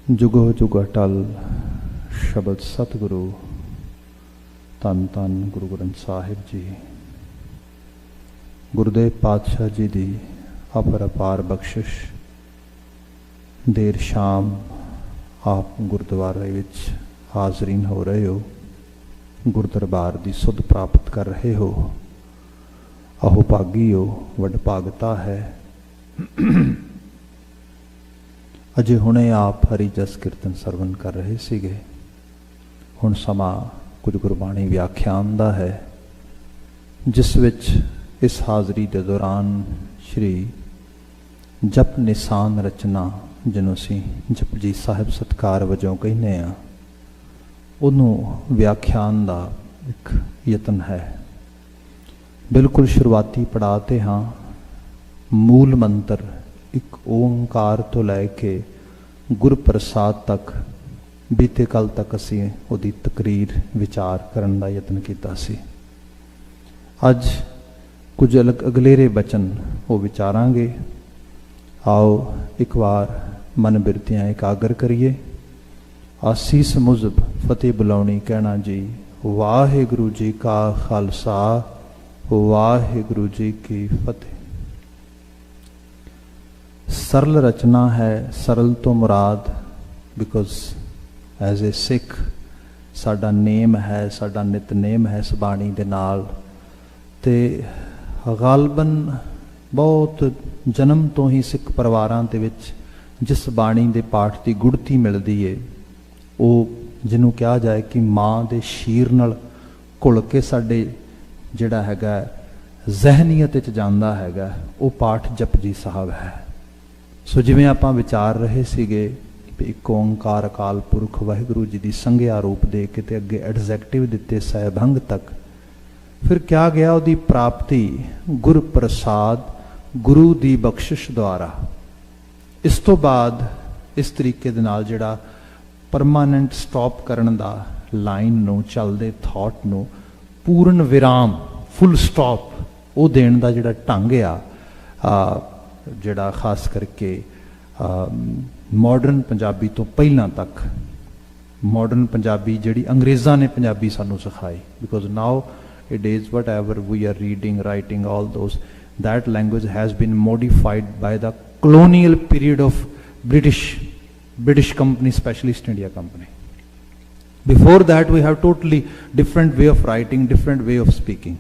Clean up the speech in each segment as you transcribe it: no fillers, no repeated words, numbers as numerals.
जुगो जुग अटल शब्द सतगुरु धन धन गुरु ग्रंथ साहिब जी। गुरुदेव पातशाह जी की अपर अपार बख्शिश। देर शाम आप गुरुद्वारे विच हाजरीन हो रहे हो, गुरदरबार की सुध प्राप्त कर रहे हो। अहो भागी हो, वडभागता है। अजे हुणे आप हरि जस कीर्तन सरवण कर रहे सीगे। हुण समा कुछ गुरबाणी व्याख्यान दा है, जिस विच इस हाज़री के दौरान श्री जप निशान रचना जिन्हों असीं जपजी साहिब सत्कार वजों कहने आ, उन्होंने व्याख्यान का एक यतन है। बिल्कुल शुरुआती पड़ाव ते हाँ। मूल मंत्र एक ओंकार तो लैके गुरप्रसाद तक बीते कल तक असी उहदी तकरीर विचार करन दा यतन कीता सी। अज कुछ अगलेरे बचन वो विचारांगे। आओ एक बार मन बिरतियां एकागर करिए। आसीस मुजब फतेह बुलाउणी कहना जी। वाहिगुरू जी का खालसा, वाहिगुरू जी की फतेह। सरल रचना है, सरल तो मुराद बिकॉज एज ए सिख साडा नेम है, साडा नितनेम है इस बाणी दे नाल। ते गालबन बहुत जन्म तो ही सिख परिवारां दे विच जिस बाणी दे पाठ की गुड़ती मिलती है, वो जिन्हों कहा जाए कि माँ दे शीर नाल घुल के साडे जिहड़ा हैगा जहनीयत विच जांदा हैगा, वो पाठ जपजी साहब है। सो जिवें आपां विचार रहे सीगे एक ओंकार अकाल पुरख वाहिगुरू जी की संघिया रूप दे के ते अगे एडजैक्टिव दिते सहभंग तक। फिर क्या गया उहदी प्राप्ति गुर प्रसाद, गुरु की बख्शिश द्वारा। इस तो बाद इस तरीके दे नाल जिहड़ा परमानेंट स्टॉप करन दा लाइन नूं चलदे थॉट नूं पूर्ण विराम फुल स्टॉप वो देण दा जिहड़ा ढंग आ, जिहड़ा खास करके मॉडर्न पंजाबी तो पहला तक मॉडर्न पंजाबी जिहड़ी अंग्रेज़ां ने पंजाबी सानू सिखाई। Because now it is whatever we are reading writing all those that language has been modified by the colonial period of British company, especially East India Company. Before that we have totally different way of writing, different way of speaking,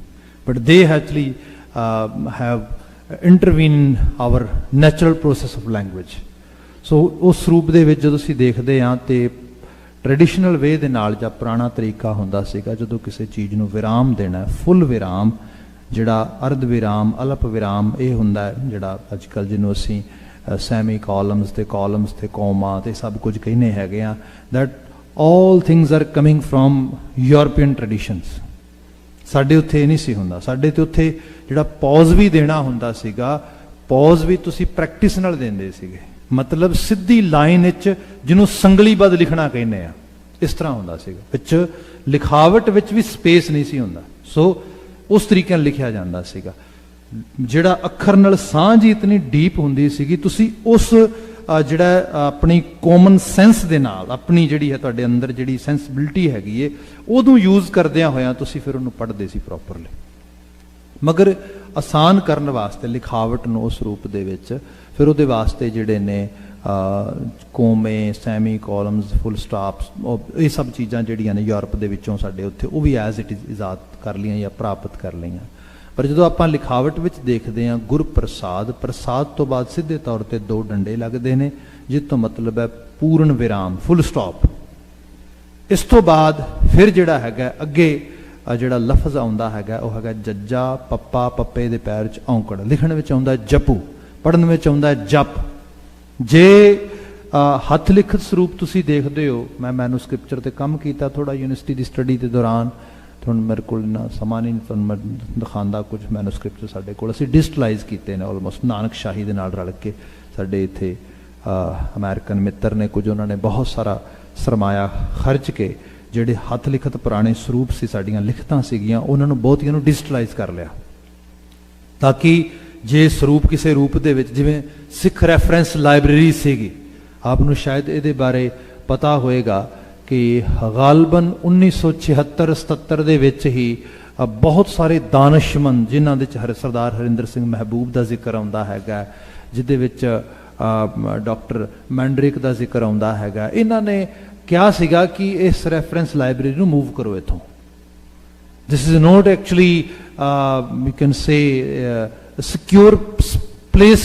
but they actually have intervened in our natural process of language. So उस रूप दे विच जदों असीं देखदे हां ते traditional way दे नाल जां पुराना तरीका हुंदा सीगा जदों किसी चीज़ नूं विराम देना, फुल विराम जिहड़ा अर्ध विराम अलप विराम ये हुंदा है, जिहड़ा अजकल जिन्हों असीं सैमी कॉलम्स ते कौमा ते सब कुछ कहने हैगे आ। That all things are coming from European traditions. साडे उत्थे नहीं सी हुंदा। साडे ते उत्थे जिहड़ा पॉज भी देना हुंदा सीगा, पॉज भी तुसीं प्रैक्टिस नाल देंदे सीगे। मतलब सीधी लाइन विच जिन्हों संगलीबद्ध लिखना कहने आ, इस तरह हुंदा सीगा। विच लिखावट विच भी स्पेस नहीं सी हुंदा। सो उस तरीके लिखिया जाता सीगा। जिहड़ा अखर नाल सांझ ही इतनी डीप हुंदी सीगी, तुसी उस जिहड़ा अपनी कॉमन सेंस दे नाल अपनी जिहड़ी है तुहाडे अंदर जिहड़ी सेंसिबिलिटी हैगी है उदों यूज़ करदियां होया तुसी फिर उहनूं पढ़दे सी प्रॉपरली। मगर आसान करन वास्ते लिखावट नूं उस रूप दे विच फिर उहदे वास्ते जिहड़े ने कोमे सैमी कॉलम्स फुल स्टॉप्स ये सब चीज़ां जिहड़ियां ने यूरोप दे विचों साडे उत्थे वो भी एज इट इज़ इजाद कर लियां या प्राप्त कर लियां। पर जो आपां लिखावट विच देखदे हां गुर प्रसाद, प्रसाद तो बाद सीधे तौर पर दो डंडे लगदे ने जिस तो मतलब है पूर्ण विराम फुल स्टॉप। इस तो बाद फिर जिहड़ा हैगा अगे जिहड़ा लफज आउंदा हैगा वो हैगा जज्जा पप्पा, पप्पे दे पैर च औंकड़। लिखण विच आउंदा जपू, पढ़न विच आउंदा जप। जे हथ लिखत स्वरूप तुसी देखते हो, मैं मैनूस्क्रिप्चर ते काम किया थोड़ा यूनिवर्सिटी की स्टडी के दौरान, तुहानूं मेरे को इन्ना समा नहीं तुहानूं मैं दिखांदा कुछ मैनूस्क्रिप्चर साडे कोल असीं डिजिटलाइज कीते ने ऑलमोस्ट नानक शाही दे नाल रल के। साडे इत्थे अमेरिकन मित्र ने कुछ उन्होंने बहुत सारा सरमाया खर्च के जिहड़े हथ लिखत पुराने स्वरूप से साडियां लिखतां सीगियां उन्होंने बहुतियां नूं डिजिटलाइज कर लिया, ताकि जे स्वरूप किसी रूप दे विच जिवें सिख रैफरेंस लाइब्रेरी सीगी आपनू शायद इहदे बारे पता होएगा कि गालबन 1976-77 ਦੇ ਵਿੱਚ ਹੀ बहुत सारे दानशमंद जिन्हां दे च सरदार हरिंदर सिंह महबूब का जिक्र आउंदा हैगा, जिहदे विच डॉक्टर मैंड्रिक का जिक्र आउंदा हैगा। इन्हां ने क्या सीगा कि इस रैफरेंस लाइब्रेरी नूं मूव करो इथों। This is not actually you can say secure place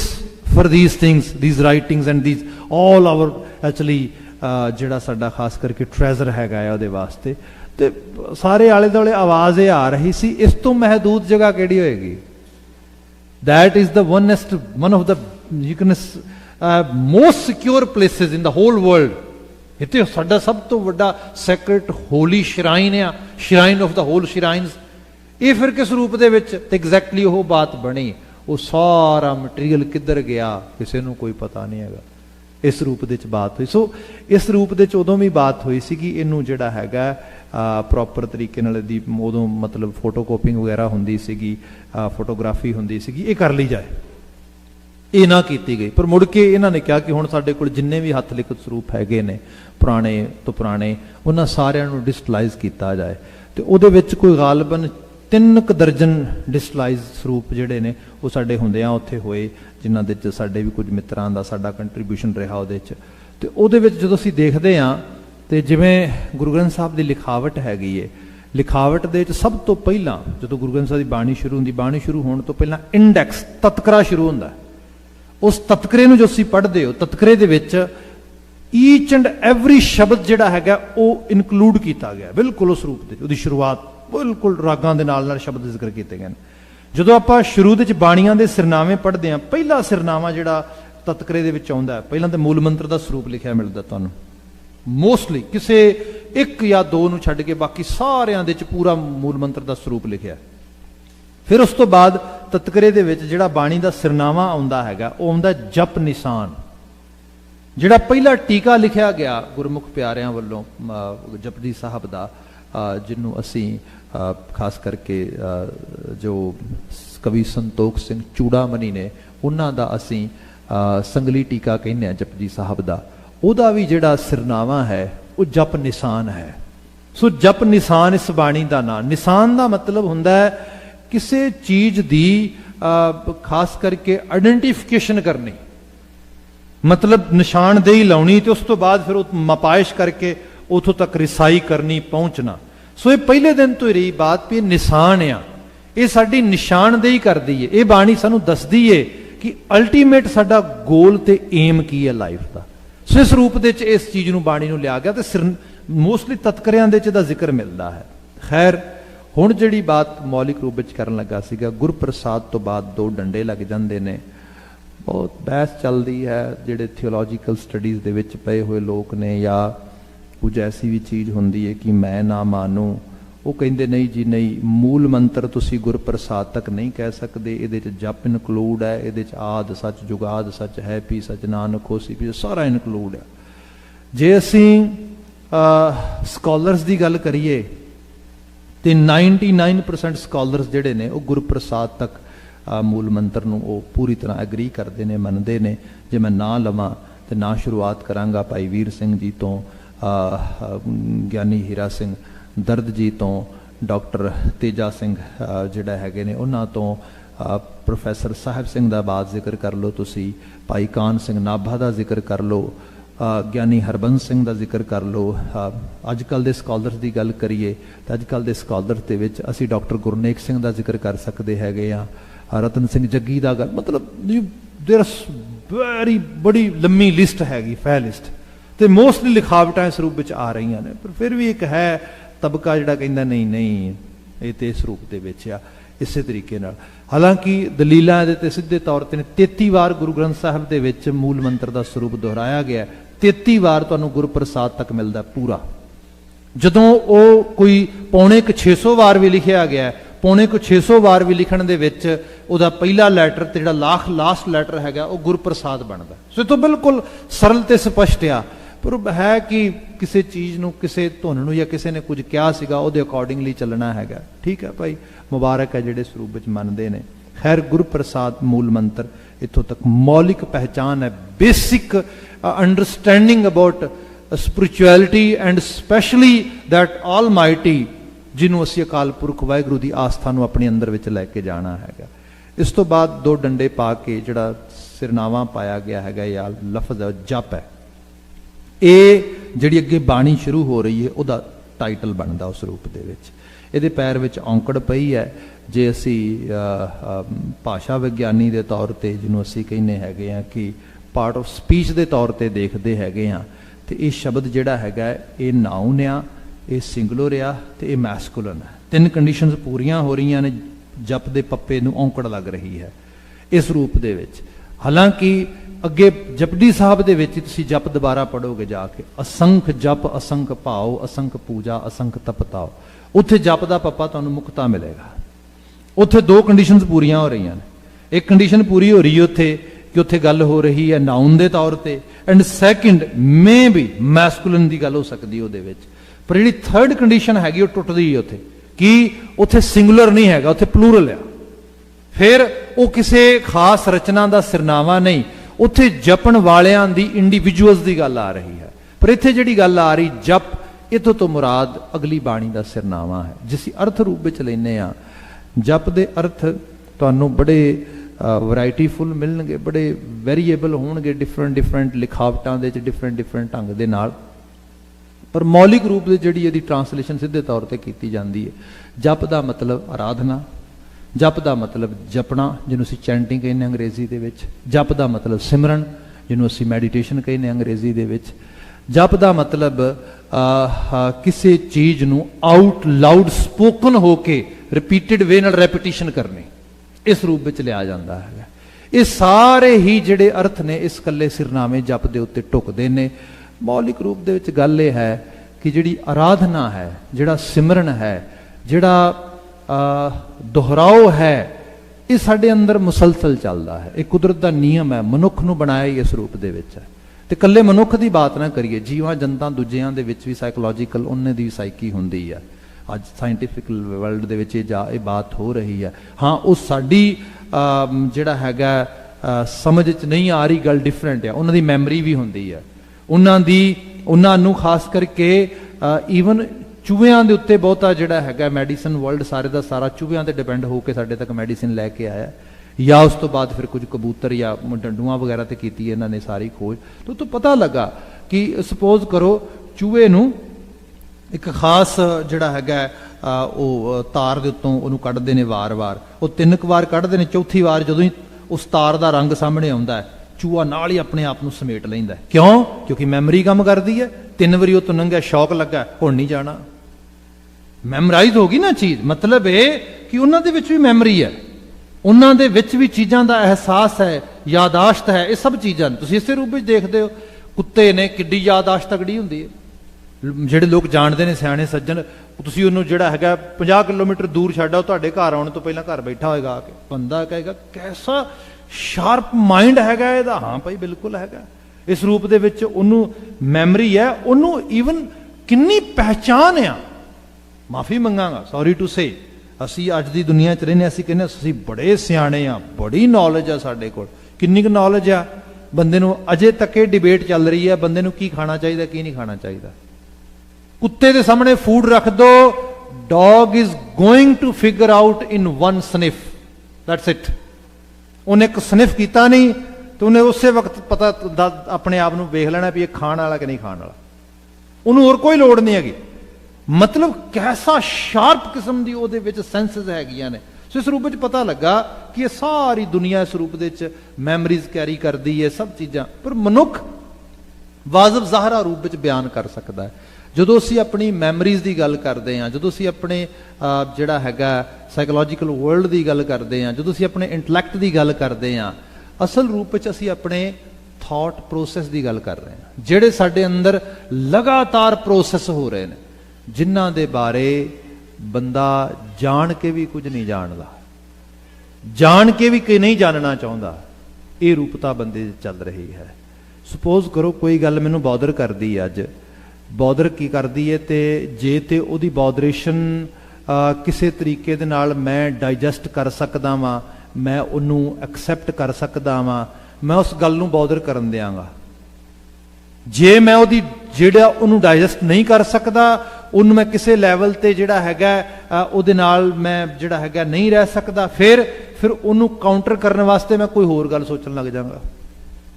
for these things, these writings and these all our actually जिहड़ा साडा खास करके ट्रैजर हैगा है उहदे वास्ते। ते सारे आले दुआले आवाज़ ये आ रही सी, इस तो महदूद जगह किहड़ी होएगी? That is the one of the you can most secure places in the whole world. इत्थे साडा सब तो वड्डा सैक्रेड होली श्राइन आ, shrine of the whole shrines. ये फिर किस रूप दे विच ते एग्जैक्टली वो बात बनी, वो सारा मटीरियल किधर गया किसी नूं कोई पता नहीं हैगा। इस रूप दे च बात हुई। सो इस रूप दे च उदों भी बात हुई सी कि इनू जिहड़ा हैगा प्रॉपर तरीके नाल दी उदों मतलब फोटोकॉपिंग वगैरह हुंदी सीगी, फोटोग्राफी हुंदी सीगी, ये कर ली जाए, ये ना की गई। पर मुड़ के इन्हां ने कहा कि हुण साडे कोल जिन्ने भी हत्थ लिखत स्वरूप हैगे ने पुराने तो पुराने, उन्हां सारिआं नूं डिजिटलाइज किया जाए। तो उहदे विच कोई गालबन 3 दर्जन डिजिटलाइज स्वरूप जिहड़े ने वो साडे हुंदिआं उत्थे होए, जिन्हां दे च साडे भी कुछ मित्रां दा साडा कंट्रीब्यूशन रहा उहदे च। ते उहदे विच जदों असीं देखदे हां ते जिवें गुरु ग्रंथ साहब दी लिखावट हैगी है, लिखावट दे च सब तो पहिलां जदों गुरु ग्रंथ साहब दी बाणी शुरू हुंदी, बाणी शुरू होण तो पहिलां इंडैक्स तत्करा शुरू हुंदा। उस तत्करे नूं जो असीं पढ़दे हो, तत्करे दे विच ईच एंड एवरी शब्द जिहड़ा हैगा वो इनकलूड किया गया बिल्कुल उस रूप दे। उहदी शुरुआत बिल्कुल रागां दे नाल शब्द जिक्र किए गए। जदों आपां शुरू दे बाणियां दे सिरनावे पढ़दे हां, पहला सिरनावा जिहड़ा तत्करे दे विच आउंदा है, पहिलां ते मूल मंत्र दा स्वरूप लिखिआ मिलदा तुहानूं मोस्टली, किसे एक या दो नूं छड्ड के बाकी सारिआं दे च पूरा मूल मंत्र दा स्वरूप लिखिआ। फिर उस तो बाद तत्करे दे विच जिहड़ा बाणी दा सिरनावा आउंदा हैगा वो आउंदा जप निशान। जिहड़ा पहला टीका लिखिआ गया गुरमुख प्यारिआं वल्लों जपजी साहब दा, जिन्हों असी खास करके जो कवि संतोख सिंह चूड़ामनी ने उन्हां दा असी संगली टीका कहने जपजी साहब दा, उहदा भी जिहड़ा सिरनावा है वो जप निशान है। सो जप निशान इस बाणी दा नाम। निशान दा मतलब हुंदा है किसी चीज दी खास करके आइडेंटिफिकेशन करनी, मतलब निशानदेही लाउणी ते उस तो बाद फिर मपाइश करके उथों तक रिसाई करनी पहुंचना। सो ये पहले दिन तो ही रही बात भी निशान आ, ये साडी निशानदेही करदी है। ये बाणी सानू दसदी है कि अल्टीमेट साडा गोल ते एम की है लाइफ का। सो इस रूप दे च इस चीज़ नूं बाणी नूं लिया गया ते मोस्टली तत्करियां दे च दा जिक्र मिलता है। खैर हुण जिहड़ी बात मौलिक रूप विच करन लगा सीगा, गुरप्रसाद तो बाद 2 डंडे लग जांदे ने, बहुत बहस चलती है जिहड़े थियोलॉजिकल स्टडीज़ दे विच पए हुए लोग ने, या कुछ ऐसी भी चीज़ होंदी है कि मैं ना मानूं, वो कहिंदे नहीं जी नहीं, मूल मंत्र तुसी गुरप्रसाद तक नहीं कह सकते, इहदे च जप इनकलूड है, इहदे च आद सच जुगाद सच है पी सच नानक होसी पी, सारा इनकलूड है। जे असीं स्कॉलर्स की गल करिए तो 99% स्कॉलर्स जिहड़े ने वो गुरप्रसाद तक मूल मंत्र नूं वो पूरी तरह एग्री करते हैं, मनते हैं। जे मैं ना लवां तो ना शुरुआत करांगा भाई वीर सिंह जी तो, ਗਿਆਨੀ ਹੀਰਾ ਸਿੰਘ ਦਰਦ ਜੀ ਤੋਂ, ਡਾਕਟਰ ਤੇਜਾ ਸਿੰਘ ਜਿਹੜਾ ਹੈਗੇ ਨੇ ਉਹਨਾਂ ਤੋਂ, ਪ੍ਰੋਫੈਸਰ ਸਾਹਿਬ ਸਿੰਘ ਦਾ ਬਾਤ ਜ਼ਿਕਰ ਕਰ ਲਓ ਤੁਸੀਂ, ਭਾਈ ਕਾਨ ਸਿੰਘ ਨਾਭਾ ਦਾ ਜ਼ਿਕਰ ਕਰ ਲਓ, ਗਿਆਨੀ ਹਰਬੰਸ ਸਿੰਘ ਦਾ ਜ਼ਿਕਰ ਕਰ ਲਓ। ਅੱਜ ਕੱਲ੍ਹ ਦੇ ਸਕਾਲਰਸ ਦੀ ਗੱਲ ਕਰੀਏ ਤਾਂ ਅੱਜ ਕੱਲ੍ਹ ਦੇ ਸਕਾਲਰ ਦੇ ਵਿੱਚ ਅਸੀਂ ਡਾਕਟਰ ਗੁਰਨੇਕ ਸਿੰਘ ਦਾ ਜ਼ਿਕਰ ਕਰ ਸਕਦੇ ਹੈਗੇ ਆ, ਰਤਨ ਸਿੰਘ ਜੱਗੀ ਦਾ ਗੱਲ, ਮਤਲਬ ਦੇਰ ਵੈਰੀ ਬੜੀ ਲੰਮੀ ਲਿਸਟ ਹੈਗੀ, ਫੈ ਲਿਸਟ। तो मोस्टली लिखावटां इस रूप में आ रही ने, पर फिर भी एक है तबका जिहड़ा कहंदा नहीं नहीं ये तो इस रूप के विच आ, इस तरीके नाल। हालांकि दलीलां इहदे ते सिद्धे तौर ते 33 वार गुरु ग्रंथ साहब दे विच मूल मंत्र का स्वरूप दोहराया गया, 33 वार तुहानूं गुरप्रसाद तक मिलता पूरा। जदों वो कोई पौने 600 वार भी लिखिया गया, पौने 600 वार भी लिखण दे विच उहदा पहला लैटर ते जिहड़ा लास्ट लैटर हैगा वो गुरप्रसाद बनदा। सो तो बिल्कुल सरल ते स्पष्ट आ, पर है कि किसी चीज़ नूं किसी धुन नूं या किसी ने कुछ कहा सीगा उहदे अकॉर्डिंगली चलना हैगा, ठीक है भाई, मुबारक है जिहड़े स्वरूप विच मनदे ने। खैर गुरप्रसाद मूल मंत्र इत्थों तक मौलिक पहचान है, basic understanding about spirituality and specially that almighty जिन्हों असी अकाल पुरख वाहिगुरू की आस्था नूं अपने अंदर विच लैके जाना हैगा। इस तो बाद दो डंडे पा के जिहड़ा सिरनावा पाया गया है या लफज है जप है, ये जिहड़ी अगे बाणी शुरू हो रही है उहदा टाइटल बनता उस रूप दे विच। इहदे पैर विच औंकड़ पई है। जे असी भाषा विग्यानी के तौर पर जिन्हों असी कहने हैगे आ कि पार्ट ऑफ स्पीच के तौर पर देखते हैगे आ, तो ये शब्द जिहड़ा हैगा ये नाउन आ, ये सिंगुलर आ ते ये मैस्कुलन है। तीन कंडीशनस पूरियां हो रही ने, जप दे पप्पे नूं औंकड़ लग रही है इस रूप दे विच। हालांकि अगे जपजी साहब दे विच तुसीं जप दोबारा पढ़ोगे जाके, असंख जप असंख भाव असंख पूजा असंख तपताओ, उत्थे जप दा पप्पा तुहानूं मुक्ता मिलेगा। उत्थे दो कंडीशनस पूरियां हो रही ने। एक कंडीशन पूरी हो रही है उत्थे कि उत्थे गल हो रही है नाउन दे तौर ते, एंड सैकेंड मे भी मैस्कुलन की गल हो सकती है उहदे विच। पर जिहड़ी थर्ड कंडीशन हैगी वो टुटदी है उत्थे कि उत्थे सिंगुलर नहीं हैगा, उत्थे प्लूरल आ। फिर वो किसी खास रचना का सिरनावा नहीं, उत्थे जपण वालियां दी इंडिविजुअल्स की गल आ रही है। पर इत्थे जिहड़ी गल आ रही जप, इत्थों तो मुराद अगली बाणी का सिरनावा है जिस अर्थ रूप विच लैने आ। जप दे अर्थ तुहानूं बड़े वैरायटीफुल मिलणगे, बड़े variable होणगे, different different लिखावटां they different different ढंग दे नाल। पर मौलिक रूप से जिहड़ी इहदी ट्रांसलेशन सीधे तौर पर की जाती है। जप का मतलब आराधना, जप का मतलब जपना जिन्हों असीं चैंटिंग कहने अंग्रेजी दे विच, जप का मतलब सिमरन जिन्हों असीं मैडिटेशन कहने अंग्रेजी दे विच, जप का मतलब किसी चीज़ नूं आउट लाउड स्पोकन होके रिपीटिड वे नाल रैपीटिशन करनी, इस रूप में लिया जाता है। ये सारे ही जिहड़े अर्थ ने इस कल्ले सिरनामे जप दे उत्ते ढुकदे ने। मौलिक रूप दे विच गल ये है कि जिहड़ी आराधना है, जिहड़ा सिमरन है, जिहड़ा दोहराओ है, ये साडे अंदर मुसलसल चलता है। एक कुदरत का नियम है, मनुख नूं बनाया ही इस रूप दे विच है। ते कल्ले मनुख की बात ना करिए, जीवां जंतां दूजियां दे विच भी साइकोलॉजिकल उन्हें दी साइकी हुंदी है। अज साइंटिफिक वर्ल्ड दे विच ये बात हो रही है। हाँ, वो साडी जिहड़ा हैगा समझ च नहीं आ रही गल डिफरेंट है। उन्हां दी मैमरी भी हुंदी है, उन्हां नूं खास करके ईवन चूहियां दे उत्ते बहुता जिहड़ा हैगा मैडिसन वर्ल्ड सारे दा सारा चूहियां ते डिपेंड होकर साडे तक मैडिसिन लैके आया, या उस तो बाद फिर कुछ कबूतर या डंडूआं वगैरह ते कीती इन्हां ने सारी खोज। तो पता लगा कि सपोज करो चूहे नूं एक खास जिहड़ा हैगा वो तार दे उत्तों उहनूं कढदे ने वार-वार, वो 3 वार कढदे ने, चौथी वार जदों ही उस तार दा रंग सामने आउंदा है चूहा नाल ही अपने आप नूं समेट लैंदा है। क्यों? क्योंकि मैमरी काम करदी है। 3 वारी उह लंघिआ, शौक लगा, हुण नहीं जाना, मैमराइज हो गई ना चीज़। मतलब ये कि उन्हां दे विच भी मैमरी है, उन्हां दे विच भी चीज़ां दा एहसास है, यादाश्त है, ये सब चीज़ां तुसीं इसे रूप विच देखदे हो। कुत्ते ने किड्डी यादाश्त तगड़ी हुंदी है, ਜਿਹੜੇ लोग जानते हैं सियाणे सज्जन, तुसीं उहनूं जिहड़ा हैगा 50 किलोमीटर दूर छड्ड आओ, तुहाडे घर आउण तो पहलां घर बैठा होएगा आके, बंदा कहेगा कैसा शार्प माइंड हैगा इहदा। हाँ भाई बिल्कुल हैगा। इस रूप दे विच उहनूं मैमरी है, उहनूं ईवन किन्नी पहचान आ। माफ़ी मंगांगा, सॉरी टू से, असीं अज दी दुनिया च रहिंदे, असीं कहने असीं बड़े सियाणे आ, बड़ी नॉलेज आ साडे कोल। किन्नी क नॉलेज आ? बंदे नूं अजे तक ये डिबेट चल रही है, बंदे नूं की खाना चाहिए की नहीं खाना चाहिए। कुत्ते के सामने फूड रख दो, dog is going to figure out in 1 sniff, that's it. उन्हें एक स्निफ किया नहीं तो उन्हें उस वक्त पता अपने आप को वेख लेना भी ये खाने वाला कि नहीं खाने वाला, उन्होंने और कोई लोड़ नहीं हैगी। मतलब कैसा शार्प किस्म की ਉਹਦੇ ਵਿੱਚ ਸੈਂਸਸ ਹੈਗੀਆਂ ਨੇ। सो इस रूप में पता लगा कि ये सारी दुनिया इस रूप में मैमरीज कैरी करती है, सब चीज़ां। पर मनुख वाजिब ज़ाहरा रूप में बयान कर सकता है। ਜਦੋਂ ਅਸੀਂ ਆਪਣੀ ਮੈਮਰੀਜ਼ ਦੀ ਗੱਲ ਕਰਦੇ ਹਾਂ, ਜਦੋਂ ਅਸੀਂ ਆਪਣੇ ਜਿਹੜਾ ਹੈਗਾ ਸਾਈਕੋਲੋਜੀਕਲ ਵਰਲਡ ਦੀ ਗੱਲ ਕਰਦੇ ਹਾਂ, ਜਦੋਂ ਅਸੀਂ ਆਪਣੇ ਇੰਟੈਲੈਕਟ ਦੀ ਗੱਲ ਕਰਦੇ ਹਾਂ, ਅਸਲ ਰੂਪ ਵਿੱਚ ਅਸੀਂ ਆਪਣੇ ਥਾਟ ਪ੍ਰੋਸੈਸ ਦੀ ਗੱਲ ਕਰ ਰਹੇ ਹਾਂ, ਜਿਹੜੇ ਸਾਡੇ ਅੰਦਰ ਲਗਾਤਾਰ ਪ੍ਰੋਸੈਸ ਹੋ ਰਹੇ ਨੇ, ਜਿਨ੍ਹਾਂ ਦੇ ਬਾਰੇ ਬੰਦਾ ਜਾਣ ਕੇ ਵੀ ਕੁਝ ਨਹੀਂ ਜਾਣਦਾ, ਜਾਣ ਕੇ ਵੀ ਕਿ ਨਹੀਂ ਜਾਣਨਾ ਚਾਹੁੰਦਾ। ਇਹ ਰੂਪਤਾ ਬੰਦੇ 'ਚ ਚੱਲ ਰਹੀ ਹੈ। ਸਪੋਜ਼ ਕਰੋ ਕੋਈ ਗੱਲ ਮੈਨੂੰ ਬੌਦਰ ਕਰਦੀ ਹੈ, ਅੱਜ ਬੌਦਰ ਕੀ ਕਰਦੀ ਹੈ, ਤੇ ਜੇ ਤੇ ਉਹਦੀ ਬੌਦਰੇਸ਼ਨ ਕਿਸੇ ਤਰੀਕੇ ਦੇ ਨਾਲ ਮੈਂ ਡਾਈਜੈਸਟ ਕਰ ਸਕਦਾ ਵਾਂ, मैं ਉਹਨੂੰ ਐਕਸੈਪਟ ਕਰ ਸਕਦਾ ਵਾਂ, ਮੈਂ ਉਸ ਗੱਲ ਨੂੰ ਬੌਦਰ ਕਰਨ ਦਿਆਂਗਾ। ਜੇ ਮੈਂ ਉਹਦੀ ਜਿਹੜਾ ਉਹਨੂੰ ਡਾਈਜੈਸਟ ਨਹੀਂ ਕਰ ਸਕਦਾ, ਉਹਨੂੰ ਮੈਂ ਕਿਸੇ ਲੈਵਲ ਤੇ ਜਿਹੜਾ ਹੈਗਾ ਉਹਦੇ ਨਾਲ ਮੈਂ ਜਿਹੜਾ ਹੈਗਾ ਨਹੀਂ ਰਹਿ ਸਕਦਾ, ਫਿਰ ਉਹਨੂੰ ਕਾਊਂਟਰ ਕਰਨ ਵਾਸਤੇ ਮੈਂ ਕੋਈ ਹੋਰ ਗੱਲ ਸੋਚਣ ਲੱਗ ਜਾਵਾਂਗਾ।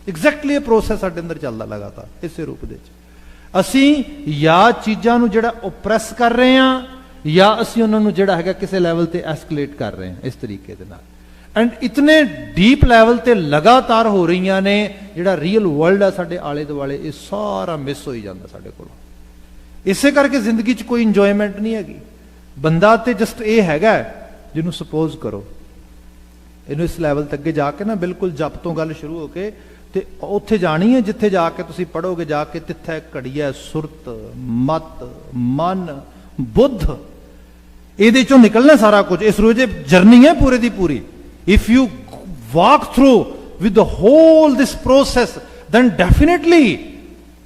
ਐਗਜ਼ੈਕਟਲੀ ਇਹ ਪ੍ਰੋਸੈਸ ਸਾਡੇ ਅੰਦਰ ਚੱਲਦਾ ਲਗਾਤਾਰ ਇਸੇ ਰੂਪ ਦੇ ਵਿੱਚ। ਅਸੀਂ ਜਾਂ ਚੀਜ਼ਾਂ ਨੂੰ ਜਿਹੜਾ ਓਪਰੈਸ ਕਰ ਰਹੇ ਹਾਂ, ਜਾਂ ਅਸੀਂ ਉਹਨਾਂ ਨੂੰ ਜਿਹੜਾ ਹੈਗਾ ਕਿਸੇ ਲੈਵਲ ਤੇ ਐਸਕੇਲੇਟ ਕਰ ਰਹੇ ਹਾਂ ਇਸ ਤਰੀਕੇ ਦੇ ਨਾਲ। ਐਂਡ ਇਤਨੇ ਡੀਪ ਲੈਵਲ ਤੇ ਲਗਾਤਾਰ ਹੋ ਰਹੀਆਂ ਨੇ, ਜਿਹੜਾ ਰੀਅਲ ਵਰਲਡ ਆ ਸਾਡੇ ਆਲੇ ਦੁਆਲੇ, ਇਹ ਸਾਰਾ ਮਿਸ ਹੋਈ ਜਾਂਦਾ ਸਾਡੇ ਕੋਲੋਂ। ਇਸੇ ਕਰਕੇ ਜ਼ਿੰਦਗੀ 'ਚ ਕੋਈ ਇੰਜੋਇਮੈਂਟ ਨਹੀਂ ਹੈਗੀ। ਬੰਦਾ ਤੇ ਜਸਟ ਇਹ ਹੈਗਾ, ਜਿਹਨੂੰ ਸਪੋਜ਼ ਕਰੋ ਇਹਨੂੰ ਇਸ ਲੈਵਲ ਤੇ ਅੱਗੇ ਜਾ ਕੇ ਨਾ ਬਿਲਕੁਲ ਜਪ ਤੋਂ ਗੱਲ ਸ਼ੁਰੂ ਹੋ ਕੇ ਤੇ ਉੱਥੇ ਜਾਣੀ ਹੈ ਜਿੱਥੇ ਜਾ ਕੇ ਤੁਸੀਂ ਪੜੋਗੇ ਜਾ ਕੇ, ਤਿੱਥੈ ਘੜੀਐ ਸੁਰਤ ਮਤ ਮਨ ਬੁੱਧ, ਇਹਦੇ ਚੋਂ ਨਿਕਲਣਾ ਸਾਰਾ ਕੁਝ। ਇਸ ਰੋਜ਼ ਜਰਨੀ ਹੈ ਪੂਰੇ ਦੀ ਪੂਰੀ। If you walk through with the whole this process, then definitely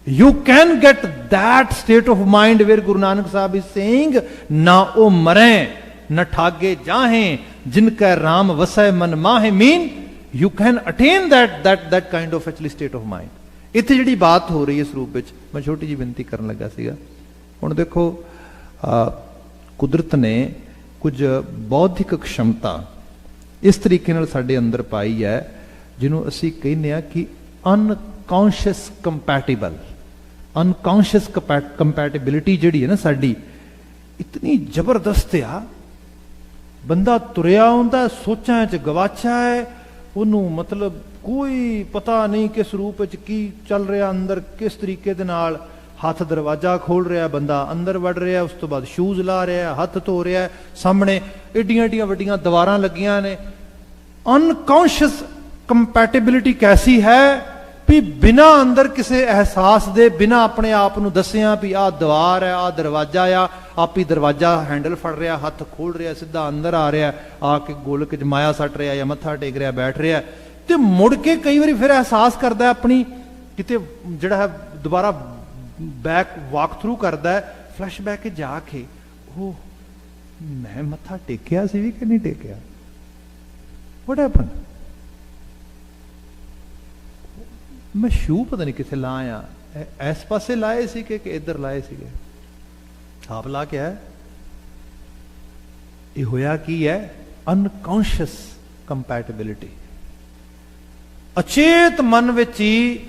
you can get that state of mind where Guru Nanak Sahib is saying, na o mare na thage jahe jinka ram vasai man mahe, mean you can attain that kind of actually state of mind. ਇੱਥੇ ਜਿਹੜੀ ਬਾਤ ਹੋ ਰਹੀ ਹੈ ਇਸ ਰੂਪ ਵਿੱਚ, ਮੈਂ ਛੋਟੀ ਜਿਹੀ ਬੇਨਤੀ ਕਰਨ ਲੱਗਾ ਸੀਗਾ। ਹੁਣ ਦੇਖੋ, ਕੁਦਰਤ ਨੇ ਕੁਝ ਬੌਧਿਕ ਖਮਤਾ ਇਸ ਤਰੀਕੇ ਨਾਲ ਸਾਡੇ ਅੰਦਰ ਪਾਈ ਹੈ, ਜਿਹਨੂੰ ਅਸੀਂ ਕਹਿੰਦੇ ਆ ਕਿ ਅਨਕੌਂਸ਼ੀਅਸ ਕੰਪੈਟੀਬਲ, ਅਨਕੌਂਸ਼ੀਅਸ ਕੰਪੈਟੀਬਿਲਿਟੀ ਜਿਹੜੀ ਹੈ ਨਾ ਸਾਡੀ, ਇਤਨੀ ਜ਼ਬਰਦਸਤ ਆ। ਬੰਦਾ ਤੁਰਿਆ ਹੁੰਦਾ ਸੋਚਾਂ 'ਚ ਗਵਾਚਾ ਹੈ, ਉਹਨੂੰ ਮਤਲਬ ਕੋਈ ਪਤਾ ਨਹੀਂ ਕਿਸ ਰੂਪ ਵਿੱਚ ਕੀ ਚੱਲ ਰਿਹਾ ਅੰਦਰ, ਕਿਸ ਤਰੀਕੇ ਦੇ ਨਾਲ ਹੱਥ ਦਰਵਾਜ਼ਾ ਖੋਲ ਰਿਹਾ, ਬੰਦਾ ਅੰਦਰ ਵੜ ਰਿਹਾ, ਉਸ ਤੋਂ ਬਾਅਦ ਸ਼ੂਜ਼ ਲਾ ਰਿਹਾ, ਹੱਥ ਧੋ ਰਿਹਾ, ਸਾਹਮਣੇ ਏਡੀਆਂ ਏਡੀਆਂ ਵੱਡੀਆਂ ਦੀਵਾਰਾਂ ਲੱਗੀਆਂ ਨੇ। ਅਨਕੌਂਸ਼ੀਅਸ ਕੰਪੈਟੀਬਿਲਿਟੀ ਕੈਸੀ ਹੈ ਵੀ ਬਿਨਾਂ ਅੰਦਰ ਕਿਸੇ ਅਹਿਸਾਸ ਦੇ, ਬਿਨਾਂ ਆਪਣੇ ਆਪ ਨੂੰ ਦੱਸਿਆ ਵੀ ਆਹ ਦੀਵਾਰ ਹੈ, ਆਹ ਦਰਵਾਜ਼ਾ ਆ, ਆਪ ਹੀ ਦਰਵਾਜ਼ਾ ਹੈਂਡਲ ਫੜ ਰਿਹਾ, ਹੱਥ ਖੋਲ ਰਿਹਾ, ਸਿੱਧਾ ਅੰਦਰ ਆ ਰਿਹਾ, ਆ ਕੇ ਗੋਲਕ ਜਮਾਇਆ ਸੱਟ ਰਿਹਾ ਜਾਂ ਮੱਥਾ ਟੇਕ ਰਿਹਾ, ਬੈਠ ਰਿਹਾ, ਤੇ ਮੁੜ ਕੇ ਕਈ ਵਾਰੀ ਫਿਰ ਅਹਿਸਾਸ ਕਰਦਾ ਆਪਣੀ ਕਿਤੇ ਜਿਹੜਾ ਹੈ ਦੁਬਾਰਾ ਬੈਕ ਵਾਕ ਥਰੂ ਕਰਦਾ, ਫਲੈਸ਼ਬੈਕ ਜਾ ਕੇ, ਉਹ ਮੈਂ ਮੱਥਾ ਟੇਕਿਆ ਸੀ ਵੀ ਕਿ ਨਹੀਂ ਟੇਕਿਆ, ਵਾਟ ਹੈਪਨ, ਮੈਂ ਸ਼ੂ ਪਤਾ ਨਹੀਂ ਕਿੱਥੇ ਲਾਇਆ, ਇਸ ਪਾਸੇ ਲਾਏ ਸੀ ਕਿ ਇੱਧਰ ਲਾਏ ਸੀਗੇ, ਆਪ ਲਾ ਕੇ ਆਇਆ। ਇਹ ਹੋਇਆ ਕੀ ਹੈ? ਅਨਕੌਂਸ਼ੀਅਸ ਕੰਪੈਟੀਬਿਲਿਟੀ। ਅਚੇਤ ਮਨ ਵਿੱਚ ਹੀ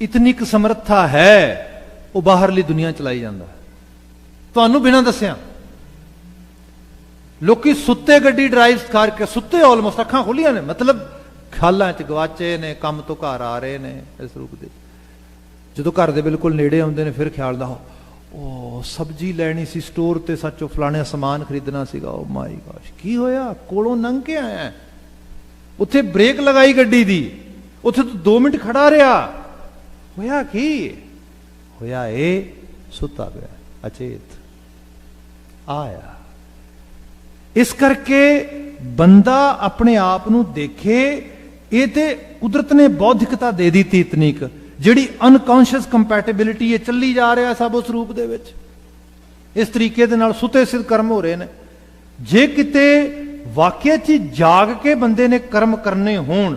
ਇਤਨੀ ਕੁ ਸਮਰੱਥਾ ਹੈ, ਉਹ ਬਾਹਰਲੀ ਦੁਨੀਆ ਚਲਾਈ ਜਾਂਦਾ ਤੁਹਾਨੂੰ ਬਿਨਾਂ ਦੱਸਿਆ। ਲੋਕੀ ਸੁੱਤੇ ਗੱਡੀ ਡਰਾਈਵ ਕਰਕੇ, ਸੁੱਤੇ ਆਲਮੋਸਟ, ਅੱਖਾਂ ਖੁੱਲੀਆਂ ਨੇ, ਮਤਲਬ ਖਿਆਲਾਂ 'ਚ ਗਵਾਚੇ ਨੇ, ਕੰਮ ਤੋਂ ਘਰ ਆ ਰਹੇ ਨੇ ਇਸ ਰੂਪ ਦੇ। ਜਦੋਂ ਘਰ ਦੇ ਬਿਲਕੁਲ ਨੇੜੇ ਆਉਂਦੇ ਨੇ ਫਿਰ ਖਿਆਲ ਦਾ, ਉਹ ਸਬਜ਼ੀ ਲੈਣੀ ਸੀ ਸਟੋਰ ਤੇ, ਸੱਚੋ ਫਲਾਣੇ ਸਮਾਨ ਖਰੀਦਣਾ ਸੀਗਾ, ਓ ਮਾਈ ਗॉश ਕੀ ਹੋਇਆ, ਕੋਲੋਂ ਲੰਘ ਕੇ ਆਇਆ, ਉੱਥੇ ਬ੍ਰੇਕ ਲਗਾਈ ਗੱਡੀ ਦੀ, ਉੱਥੇ ਤੂੰ 2 ਮਿੰਟ ਖੜਾ ਰਿਹਾ, ਹੋਇਆ ਕੀ? ਹੋਇਆ ਇਹ ਸੁੱਤਾ ਪਿਆ, ਅਚੇਤ ਆਇਆ। ਇਸ ਕਰਕੇ ਬੰਦਾ ਆਪਣੇ ਆਪ ਨੂੰ ਦੇਖੇ, ਇਹ ਤੇ ਕੁਦਰਤ ਨੇ ਬੌਧਿਕਤਾ ਦੇ ਦਿੱਤੀ ਇਤਨੀ ਕੁ, ਜਿਹੜੀ ਅਨਕੌਂਸ਼ੀਅਸ ਕੰਪੈਟੀਬਿਲਿਟੀ ਇਹ ਚੱਲੀ ਜਾ ਰਿਹਾ ਸਭ ਉਸ ਰੂਪ ਦੇ ਵਿੱਚ। ਇਸ ਤਰੀਕੇ ਦੇ ਨਾਲ ਸੁਤੇ ਸਿੱਧ ਕਰਮ ਹੋ ਰਹੇ ਨੇ। ਜੇ ਕਿਤੇ ਵਾਕਿਆ 'ਚ ਜਾਗ ਕੇ ਬੰਦੇ ਨੇ ਕਰਮ ਕਰਨੇ ਹੋਣ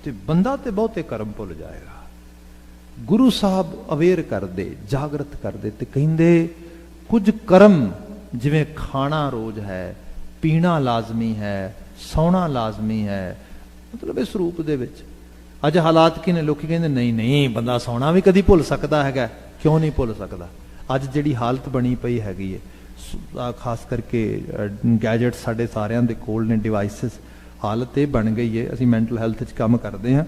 ਤੇ ਬੰਦਾ ਤੇ ਬਹੁਤੇ ਕਰਮ ਭੁੱਲ ਜਾਏਗਾ। ਗੁਰੂ ਸਾਹਿਬ ਅਵੇਅਰ ਕਰਦੇ, ਜਾਗਰਤ ਕਰਦੇ ਤੇ ਕਹਿੰਦੇ ਕੁਝ ਕਰਮ ਜਿਵੇਂ ਖਾਣਾ ਰੋਜ਼ ਹੈ, ਪੀਣਾ ਲਾਜ਼ਮੀ ਹੈ, ਸੌਣਾ ਲਾਜ਼ਮੀ ਹੈ, ਮਤਲਬ ਇਸ ਰੂਪ ਦੇ ਵਿੱਚ। ਅੱਜ ਹਾਲਾਤ ਕੀ ਨੇ? ਲੋਕੀ ਕਹਿੰਦੇ ਨਹੀਂ ਨਹੀਂ ਬੰਦਾ ਸੌਣਾ ਵੀ ਕਦੀ ਭੁੱਲ ਸਕਦਾ ਹੈਗਾ। ਕਿਉਂ ਨਹੀਂ ਭੁੱਲ ਸਕਦਾ? ਅੱਜ ਜਿਹੜੀ ਹਾਲਤ ਬਣੀ ਪਈ ਹੈਗੀ ਹੈ, ਖਾਸ ਕਰਕੇ ਗੈਜਟ ਸਾਡੇ ਸਾਰਿਆਂ ਦੇ ਕੋਲ ਨੇ, ਡਿਵਾਈਸਿਸ, ਹਾਲਤ ਇਹ ਬਣ ਗਈ ਹੈ। ਅਸੀਂ ਮੈਂਟਲ ਹੈਲਥ 'ਚ ਕੰਮ ਕਰਦੇ ਹਾਂ,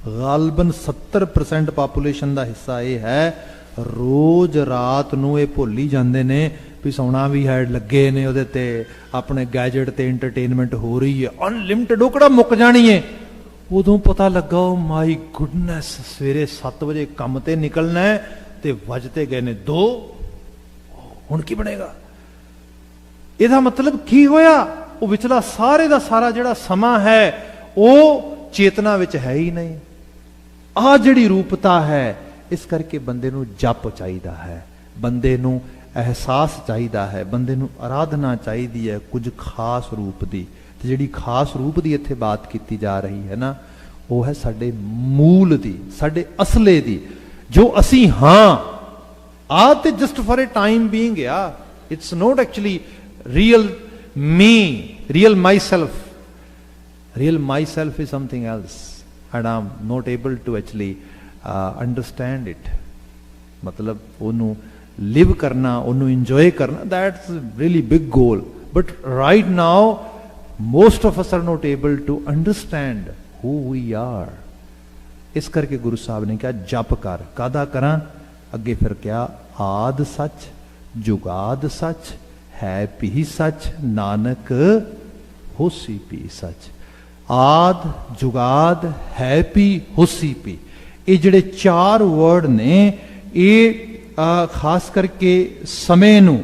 ਗਾਲਬਨ 70% ਪਾਪੂਲੇਸ਼ਨ ਦਾ ਹਿੱਸਾ ਇਹ ਹੈ, ਰੋਜ਼ ਰਾਤ ਨੂੰ ਇਹ ਭੁੱਲ ਹੀ ਜਾਂਦੇ ਨੇ ਵੀ ਸੌਣਾ ਵੀ ਹੈ, ਲੱਗੇ ਨੇ ਉਹਦੇ ਤੇ, ਆਪਣੇ ਗੈਜਟ ਤੇ ਇੰਟਰਟੇਨਮੈਂਟ ਹੋ ਰਹੀ ਹੈ ਅਨਲਿਮਿਟਡ, ਉਹ ਕਿਹੜਾ ਮੁੱਕ ਜਾਣੀ ਹੈ। ਉਦੋਂ ਪਤਾ ਲੱਗਾ, ਓ ਮਾਈ ਗੁੱਡਨੈਸ, ਸਵੇਰੇ 7 ਵਜੇ ਕੰਮ ਤੇ ਨਿਕਲਣਾ ਤੇ ਵੱਜਤੇ ਗਏ ਨੇ 2, ਹੁਣ ਕੀ ਬਣੇਗਾ? ਇਹਦਾ ਮਤਲਬ ਕੀ ਹੋਇਆ? ਉਹ ਵਿਚਲਾ ਸਾਰੇ ਦਾ ਸਾਰਾ ਜਿਹੜਾ ਸਮਾਂ ਹੈ ਉਹ ਚੇਤਨਾ ਵਿੱਚ ਹੈ ਹੀ ਨਹੀਂ। ਆਹ ਜਿਹੜੀ ਰੂਪਤਾ ਹੈ, ਇਸ ਕਰਕੇ ਬੰਦੇ ਨੂੰ ਜਪ ਚਾਹੀਦਾ ਹੈ, ਬੰਦੇ ਨੂੰ ਅਹਿਸਾਸ ਚਾਹੀਦਾ ਹੈ, ਬੰਦੇ ਨੂੰ ਆਰਾਧਨਾ ਚਾਹੀਦੀ ਹੈ ਕੁਝ ਖਾਸ ਰੂਪ ਦੀ। ਤੇ ਜਿਹੜੀ ਖਾਸ ਰੂਪ ਦੀ ਇੱਥੇ ਬਾਤ ਕੀਤੀ ਜਾ ਰਹੀ ਹੈ ਨਾ, ਉਹ ਹੈ ਸਾਡੇ ਮੂਲ ਦੀ, ਸਾਡੇ ਅਸਲੇ ਦੀ, ਜੋ ਅਸੀਂ ਹਾਂ। ਆ ਤੇ just for a time being uh, it's not actually real me, real myself. Real myself is something else, and I'm not able to actually understand it. मतलब ਉਹਨੂੰ live ਕਰਨਾ, ਉਹਨੂੰ enjoy ਕਰਨਾ, that's a really big goal. But right now, most of us are not able to understand who we are. ਇਸ ਕਰਕੇ ਗੁਰੂ ਸਾਹਿਬ ਨੇ ਕਿਹਾ ਜਪ ਕਰ। ਕਾਹਦਾ ਕਰਾਂ? ਅੱਗੇ ਫਿਰ ਕਿਹਾ ਆਦ ਸੱਚ, ਜੁਗਾਦ ਸੱਚ, ਹੈ ਪੀ ਸੱਚ, ਨਾਨਕ ਹੋਸੀ ਪੀ ਸੱਚ। ਆਦ, ਜੁਗਾਦ, ਹੈ ਪੀ, ਹੋਸੀ ਪੀ, ਇਹ ਜਿਹੜੇ ਚਾਰ ਵਰਡ ਨੇ, ਇਹ ਖਾਸ ਕਰਕੇ ਸਮੇਂ ਨੂੰ,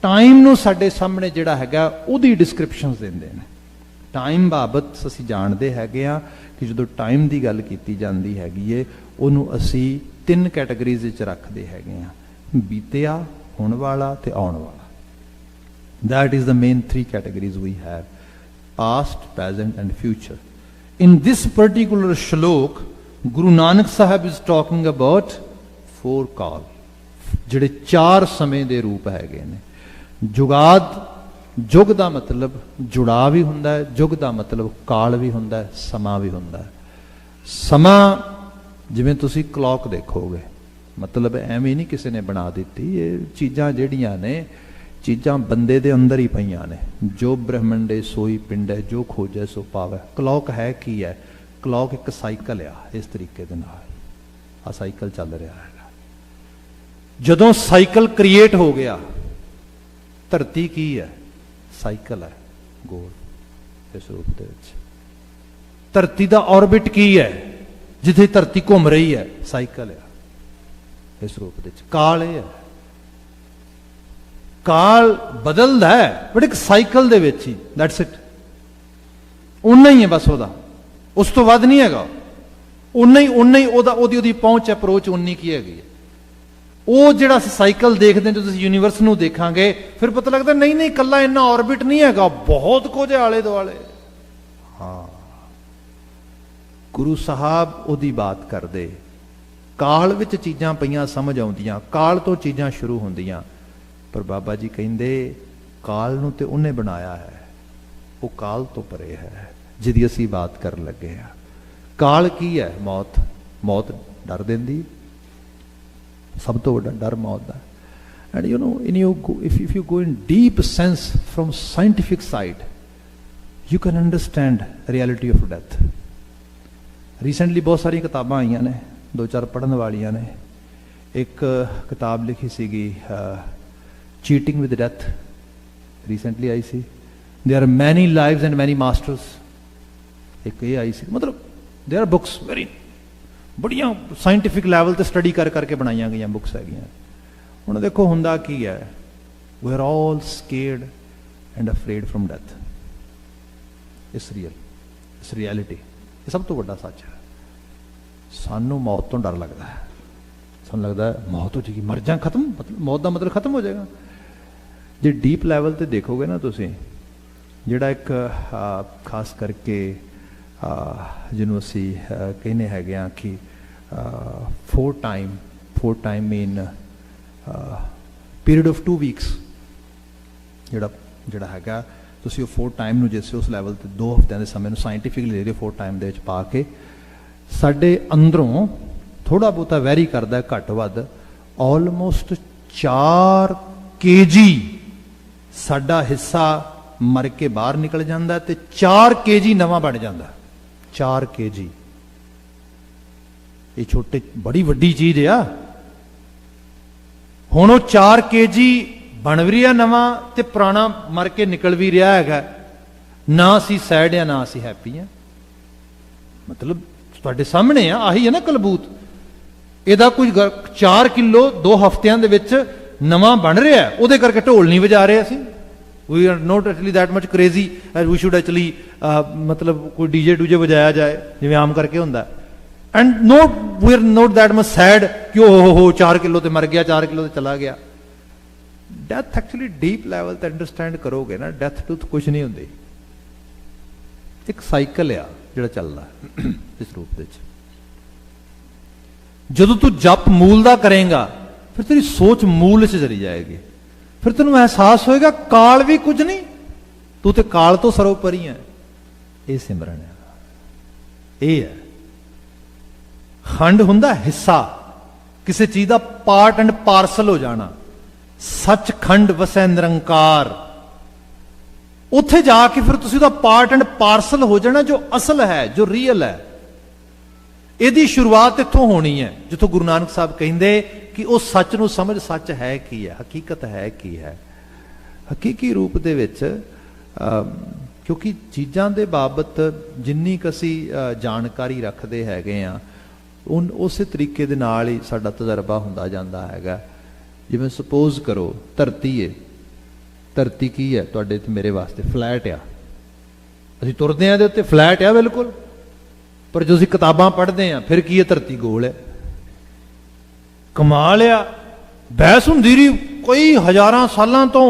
ਟਾਈਮ ਨੂੰ ਸਾਡੇ ਸਾਹਮਣੇ ਜਿਹੜਾ ਹੈਗਾ ਉਹਦੀ ਡਿਸਕ੍ਰਿਪਸ਼ਨਸ ਦਿੰਦੇ ਨੇ। ਟਾਈਮ ਬਾਬਤ ਅਸੀਂ ਜਾਣਦੇ ਹੈਗੇ ਆ ਕਿ ਜਦੋਂ ਟਾਈਮ ਦੀ ਗੱਲ ਕੀਤੀ ਜਾਂਦੀ ਹੈਗੀ ਏ, ਉਹਨੂੰ ਅਸੀਂ 3 ਕੈਟਾਗਰੀਜ਼ ਵਿੱਚ ਰੱਖਦੇ ਹੈਗੇ ਆ, ਬੀਤਿਆ, ਹੋਣ ਵਾਲਾ ਤੇ ਆਉਣ ਵਾਲਾ। That is the main 3 categories we have: past, present and future. In this particular shlok, Guru Nanak Sahib is talking about 4 ਕਾਲ, ਜਿਹੜੇ 4 ਸਮੇਂ ਦੇ ਰੂਪ ਹੈਗੇ ਨੇ। ਜੁਗਾਦ, ਜੁਗ ਦਾ ਮਤਲਬ ਜੁੜਾ ਵੀ ਹੁੰਦਾ ਹੈ, ਜੁਗ ਦਾ ਮਤਲਬ ਕਾਲ ਵੀ ਹੁੰਦਾ ਹੈ, ਸਮਾਂ ਵੀ ਹੁੰਦਾ ਹੈ। ਸਮਾਂ ਜਿਵੇਂ ਤੁਸੀਂ ਕਲੌਕ ਦੇਖੋਗੇ, ਮਤਲਬ ਐਵੇਂ ਨਹੀਂ ਕਿਸੇ ਨੇ ਬਣਾ ਦਿੱਤੀ, ਇਹ ਚੀਜ਼ਾਂ ਜਿਹੜੀਆਂ ਨੇ, ਚੀਜ਼ਾਂ ਬੰਦੇ ਦੇ ਅੰਦਰ ਹੀ ਪਈਆਂ ਨੇ। ਜੋ ਬ੍ਰਹਮੰਡੇ ਸੋਈ ਪਿੰਡੇ, ਜੋ ਖੋਜੇ ਸੋ ਪਾਵੇ। ਕਲੌਕ ਹੈ ਕੀ ਹੈ? ਕਲੌਕ ਇੱਕ ਸਾਈਕਲ ਆ। ਇਸ ਤਰੀਕੇ ਦੇ ਨਾਲ ਆ ਸਾਈਕਲ ਚੱਲ ਰਿਹਾ ਹੈਗਾ। ਜਦੋਂ ਸਾਈਕਲ ਕ੍ਰੀਏਟ ਹੋ ਗਿਆ, ਧਰਤੀ ਕੀ ਹੈ? ਸਾਈਕਲ ਹੈ, ਗੋਲ। ਇਸ ਰੂਪ ਦੇ ਵਿੱਚ ਧਰਤੀ ਦਾ ਆਰਬਿਟ ਕੀ ਹੈ? ਜਿੱਥੇ ਧਰਤੀ ਘੁੰਮ ਰਹੀ ਹੈ, ਸਾਈਕਲ ਹੈ। ਇਸ ਰੂਪ ਦੇ ਵਿੱਚ ਕਾਲ ਇਹ ਹੈ। ਕਾਲ ਬਦਲਦਾ ਹੈ, ਬਟ ਇੱਕ ਸਾਈਕਲ ਦੇ ਵਿੱਚ ਹੀ, ਦੈਟਸ ਇਟ। ਉਨਾ ਹੀ ਹੈ ਬਸ ਉਹਦਾ, ਉਸ ਤੋਂ ਵੱਧ ਨਹੀਂ ਹੈਗਾ। ਉਨਾ ਹੀ ਉਹਦੀ ਪਹੁੰਚ, ਅਪਰੋਚ ਉਨੀ ਕੀ ਹੈਗੀ ਹੈ। ਉਹ ਜਿਹੜਾ ਅਸੀਂ ਸਾਈਕਲ ਦੇਖਦੇ ਹਾਂ, ਜਦੋਂ ਅਸੀਂ ਯੂਨੀਵਰਸ ਨੂੰ ਦੇਖਾਂਗੇ, ਫਿਰ ਪਤਾ ਲੱਗਦਾ ਨਹੀਂ ਇਕੱਲਾ ਇੰਨਾ ਆਰਬਿਟ ਨਹੀਂ ਹੈਗਾ, ਬਹੁਤ ਕੁਝ ਆਲੇ ਦੁਆਲੇ। ਹਾਂ, ਗੁਰੂ ਸਾਹਿਬ ਉਹਦੀ ਬਾਤ ਕਰਦੇ। ਕਾਲ ਵਿੱਚ ਚੀਜ਼ਾਂ ਪਈਆਂ ਸਮਝ ਆਉਂਦੀਆਂ, ਕਾਲ ਤੋਂ ਚੀਜ਼ਾਂ ਸ਼ੁਰੂ ਹੁੰਦੀਆਂ। ਪਰ ਬਾਬਾ ਜੀ ਕਹਿੰਦੇ ਕਾਲ ਨੂੰ ਤੇ ਉਹਨੇ ਬਣਾਇਆ ਹੈ, ਉਹ ਕਾਲ ਤੋਂ ਪਰੇ ਹੈ, ਜਿਹਦੀ ਅਸੀਂ ਬਾਤ ਕਰਨ ਲੱਗੇ ਆ। ਕਾਲ ਕੀ ਹੈ? ਮੌਤ। ਮੌਤ ਡਰ ਦਿੰਦੀ, ਸਭ ਤੋਂ ਵੱਡਾ ਡਰ ਮੌਤ ਦਾ। And you know, if you go in deep sense from scientific side, you can understand reality of death. Recently ਬਹੁਤ ਸਾਰੀਆਂ ਕਿਤਾਬਾਂ ਆਈਆਂ ਨੇ, 2-4 ਪੜ੍ਹਨ ਵਾਲੀਆਂ ਨੇ। ਇੱਕ ਕਿਤਾਬ ਲਿਖੀ ਸੀਗੀ ਚੀਟਿੰਗ ਵਿਦ ਡੈਥ, ਰੀਸੈਂਟਲੀ ਆਈ ਸੀ। ਦੇਰ ਆਰ ਮੈਨੀ ਲਾਈਵਸ ਐਂਡ ਮੈਨੀ ਮਾਸਟਰਸ, ਇੱਕ ਇਹ ਆਈ ਸੀ। ਮਤਲਬ ਦੇਰ ਆਰ ਬੁੱਕਸ ਵੈਰੀ ਬੜੀਆਂ ਸਾਇੰਟੀਫਿਕ ਲੈਵਲ ਤੇ ਸਟੱਡੀ ਕਰਕੇ ਬਣਾਈਆਂ ਗਈਆਂ ਬੁੱਕਸ ਹੈਗੀਆਂ। ਹੁਣ ਦੇਖੋ ਹੁੰਦਾ ਕੀ ਹੈ, we are all scared and afraid from death. ਇਸ ਰਿਐਲਿਟੀ, ਇਹ ਸਭ ਤੋਂ ਵੱਡਾ ਸੱਚ ਹੈ। ਸਾਨੂੰ ਮੌਤ ਤੋਂ ਡਰ ਲੱਗਦਾ ਹੈ, ਸਾਨੂੰ ਲੱਗਦਾ ਮੌਤ ਹੋ ਜਾਏਗੀ, ਮਰ ਜਾ, ਖਤਮ, ਮਤਲਬ ਮੌਤ ਦਾ ਮਤਲਬ ਖਤਮ ਹੋ ਜਾਏਗਾ। ਜੇ ਡੀਪ ਲੈਵਲ ਤੇ ਦੇਖੋਗੇ ਨਾ ਤੁਸੀਂ, ਜਿਹੜਾ ਇੱਕ ਖਾਸ ਕਰਕੇ ਜਿਹਨੂੰ ਅਸੀਂ ਕਹਿੰਦੇ ਹੈਗੇ ਆ ਕਿ for time mean period of 2 weeks, ਜਿਹੜਾ ਹੈਗਾ, ਤੁਸੀਂ ਉਹ 4 ਟਾਈਮ ਨੂੰ ਜਿਸ ਉਸ ਲੈਵਲ ਤੇ 2 ਹਫ਼ਤਿਆਂ ਦੇ ਸਮੇਂ ਨੂੰ ਸਾਇੰਟੀਫਿਕਲੀ ਲੈ ਰਹੇ 4 ਟਾਈਮ ਦੇ ਵਿੱਚ ਪਾ ਕੇ, ਸਾਡੇ ਅੰਦਰੋਂ ਥੋੜਾ ਬਹੁਤਾ ਵੈਰੀ ਕਰਦਾ, ਘੱਟ ਵੱਧ, ਆਲਮੋਸਟ 4 kg ਸਾਡਾ ਹਿੱਸਾ ਮਰ ਕੇ ਬਾਹਰ ਨਿਕਲ ਜਾਂਦਾ ਤੇ 4 kg ਨਵਾਂ ਬਣ ਜਾਂਦਾ। 4 kg, ਇਹ ਛੋਟੇ ਬੜੀ ਵੱਡੀ ਚੀਜ਼ ਆ। ਹੁਣ ਉਹ 4 kg ਬਣ ਵੀ ਰਿਹਾ ਨਵਾਂ, ਤੇ ਪੁਰਾਣਾ ਮਰ ਕੇ ਨਿਕਲ ਵੀ ਰਿਹਾ ਹੈਗਾ। ਨਾ ਅਸੀਂ ਸੈਡ ਆ, ਨਾ ਅਸੀਂ ਹੈਪੀ ਆ। ਮਤਲਬ ਤੁਹਾਡੇ ਸਾਹਮਣੇ ਆ, ਆਹੀ ਹੈ ਨਾ ਕਲਬੂਤ। ਇਹਦਾ ਕੁਝ 4 ਕਿਲੋ 2 ਹਫ਼ਤਿਆਂ ਦੇ ਵਿੱਚ ਨਵਾਂ ਬਣ ਰਿਹਾ, ਉਹਦੇ ਕਰਕੇ ਢੋਲ ਨਹੀਂ ਵਜਾ ਰਹੇ ਅਸੀਂ। We are not actually that much crazy as we should actually, ਮਤਲਬ ਕੋਈ ਡੀਜੇ ਵਜਾਇਆ ਜਾਏ ਜਿਵੇਂ ਆਮ ਕਰਕੇ ਹੁੰਦਾ। And we are not that much sad ਕਿ ਉਹ 4 ਕਿਲੋ ਤੇ ਮਰ ਗਿਆ, 4 ਕਿਲੋ ਤੇ ਚਲਾ ਗਿਆ। ਡੈਥ ਐਕਚੁਅਲੀ ਡੀਪ ਲੈਵਲ ਤੇ ਅੰਡਰਸਟੈਂਡ ਕਰੋਗੇ ਨਾ, ਡੈਥ ਟੂ ਕੁਝ ਨਹੀਂ ਹੁੰਦੀ। एक साइकिल आ जिहड़ा चलदा इस रूप दे विच। जदों तू जप मूल दा करेगा फिर तेरी सोच मूल च चली जाएगी, फिर तेनों एहसास होएगा काल भी कुछ नहीं, तू तो काल तो सरोपरि है। ये सिमरन है, ये है। खंड हुंदा हिस्सा, किसी चीज का पार्ट एंड पार्सल हो जाना। सचखंड वसै निरंकार, उत्थे जाके फिर तुसीं दा पार्ट एंड पार्सल हो जाना, जो असल है, जो रियल है। ਇਹਦੀ शुरुआत इत्थों होनी है, जिथों गुरु नानक साहब कहिंदे कि उस सच नूं समझ, सच है की है, हकीकत है की है। हकीकी रूप दे विच क्योंकि चीज़ां दे बाबत जिन्नी क असीं जानकारी रखदे हैगे आ, उस तरीके दे नाल ही साडा तजर्बा हुंदा जांदा हैगा। जिवें सपोज करो धरती है, धरती की है तुहाडे ते मेरे वास्ते? फ्लैट आ। असीं तुरदे आ इहदे उत्ते, फ्लैट आ बिल्कुल। पर जो असीं किताबां पढ़ते हैं फिर की है, धरती गोल है। कमाल आ, बहस हुंदी रही कई हज़ारां सालां तो।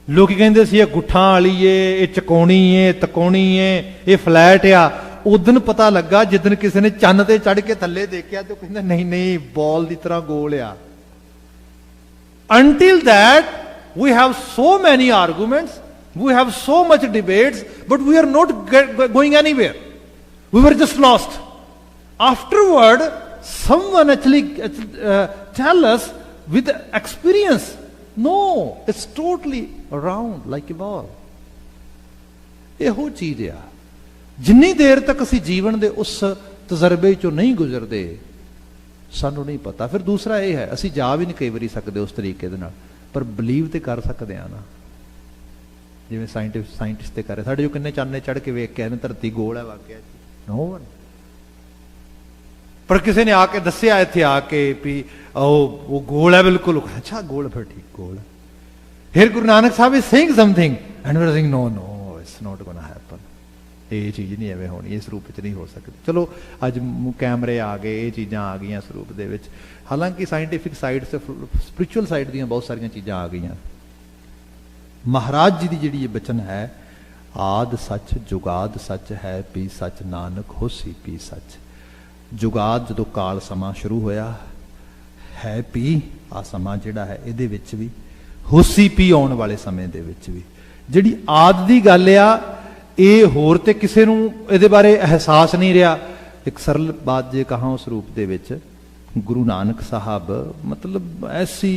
लोग कहंदे सी ये गुट्ठां वाली है, ये चकोणी है, तकोणी है, ये फ्लैट आ। उदन पता लगा जिदन किसी ने चन्न ते चढ़ के थल्ले देखा तो कहंदा नहीं नहीं बॉल की तरह गोल आ। Until that we have so many arguments, we have so much debates, but we are not going anywhere. We were just lost. Afterward, someone actually tell us with experience, no, it's totally round like a ball. ਇਹੋ ਚੀਜ਼ ਆ, ਜਿੰਨੀ ਦੇਰ ਤੱਕ ਅਸੀਂ ਜੀਵਨ ਦੇ ਉਸ ਤਜਰਬੇ ਚੋਂ ਨਹੀਂ ਗੁਜ਼ਰਦੇ ਸਾਨੂੰ ਨਹੀਂ ਪਤਾ। ਫਿਰ ਦੂਸਰਾ ਇਹ ਹੈ, ਅਸੀਂ ਜਾ ਵੀ ਨਹੀਂ ਕਈ ਵਾਰੀ ਸਕਦੇ ਉਸ ਤਰੀਕੇ ਦੇ ਨਾਲ, ਪਰ ਬਲੀਵ ਤੇ ਕਰ ਸਕਦੇ ਆ ਨਾ, ਜਿਵੇਂ ਸਾਇੰਟਿਸਟ ਤੇ ਕਰ ਰਹੇ। ਸਾਡੇ ਜੋ ਕਿੰਨੇ ਚਾਨਣੇ ਚੜ੍ਹ ਕੇ ਵੇਖ ਕੇ ਆਏ ਨੇ ਧਰਤੀ ਗੋਲ ਹੈ ਵਾਕਿਆ ਚ, नो वन। पर किसी ने आके दसिया इत्थे आके भी वो गोल है बिल्कुल, अच्छा गोल, फिर ठीक गोल है। फिर Guru Nanak Sahab is saying something and we are saying no no it's not gonna happen. ये चीज़ नहीं एवें होनी, इस रूप नहीं हो सकती। चलो अज कैमरे आ गए, ये चीज़ां आ गई इस रूप दे विच। हालांकि साइंटिफिक साइड से स्पिरिचुअल साइड दी बहुत सारियां चीज़ां आ गई। महाराज जी की जिहड़ी ये बचन है, आद सच जुगाद सच है पी सच, नानक होसी पी सच। जुगाद जो काल समा शुरू होया है, पी आ समा जिहड़ा है इहदे विच भी, होसी पी आउण वाले समय दे विच भी। जिहड़ी आद दी गल आ, ये होर ते किसे नूं इहदे बारे एहसास नहीं रहा। एक सरल बात जे कहां उस रूप दे विच, गुरु नानक साहब मतलब ऐसी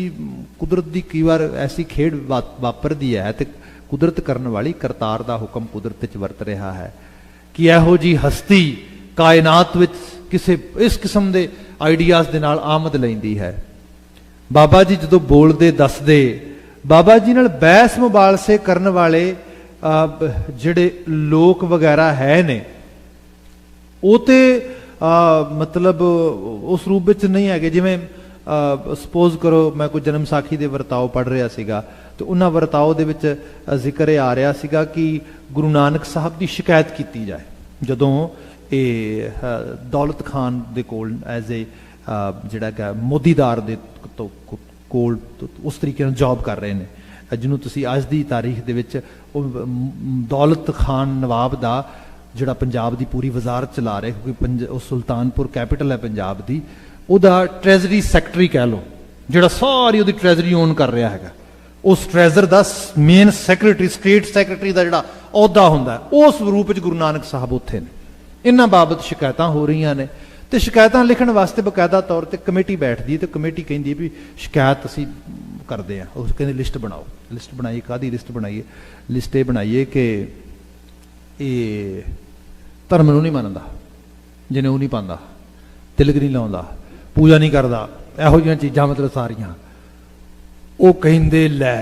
कुदरत दी कई बार ऐसी खेड वापरदी है ते कुदरत करने वाली करतार दा हुक्म कुदरत च वरत रहा है कि इहो जी हस्ती कायनात विच किसी इस किस्म के आइडियाज दे नाल आमद लैंदी है। बाबा जी जदों बोलदे दसदे, बाबा जी नाल बहस मुबालसे करने वाले जिहड़े लोक वगैरह है ने, वो ते मतलब उस रूप विच नहीं है। जिवें सपोज करो मैं कोई जन्म साखी दे वर्ताव पढ़ रहा सीगा, तो उन्हां वर्ताव दे विच जिक्र आ रहा सीगा कि गुरु नानक साहब की शिकायत की जाए जदों ये दौलत खान दे कोल एज ए जिहड़ा कि मोदीदार दे कोल उस तरीके नाल जॉब कर रहे हैं, जिन्हों तुसीं अज दी तारीख दे विच दौलत खान नवाब दा जिहड़ा पंजाब दी पूरी वजारत चला रहे, क्योंकि सुल्तानपुर कैपिटल है पंजाब दी, उहदा ट्रेजरी सैकटरी कह लो, जिहड़ा सारी उहदी ट्रेजरी ओन कर रहा है, उस ट्रेजर का मेन सैक्रटरी, स्टेट सैक्रटरी का जिहड़ा अहुदा हुंदा है, उस रूप में गुरु नानक साहब उत्थे ने। इन्हां बाबत शिकायतां हो रही ने, तो शिकायतां लिखण वास्ते बकायदा तौर पर कमेटी बैठदी है, तो कमेटी कहिंदी भी शिकायत असीं करदे आ। उस कहंदे लिस्ट बनाओ, लिस्ट बनाई, काहदी लिस्ट बनाईए? लिस्ट ये बनाईए कि ये धर्म नूं नहीं मनदा, जनेऊ नहीं पांदा, तिलक नहीं लाउंदा, पूजा नहीं करदा, इहो जिहियां चीज़ां मतलब सारियां। वो कहिंदे लै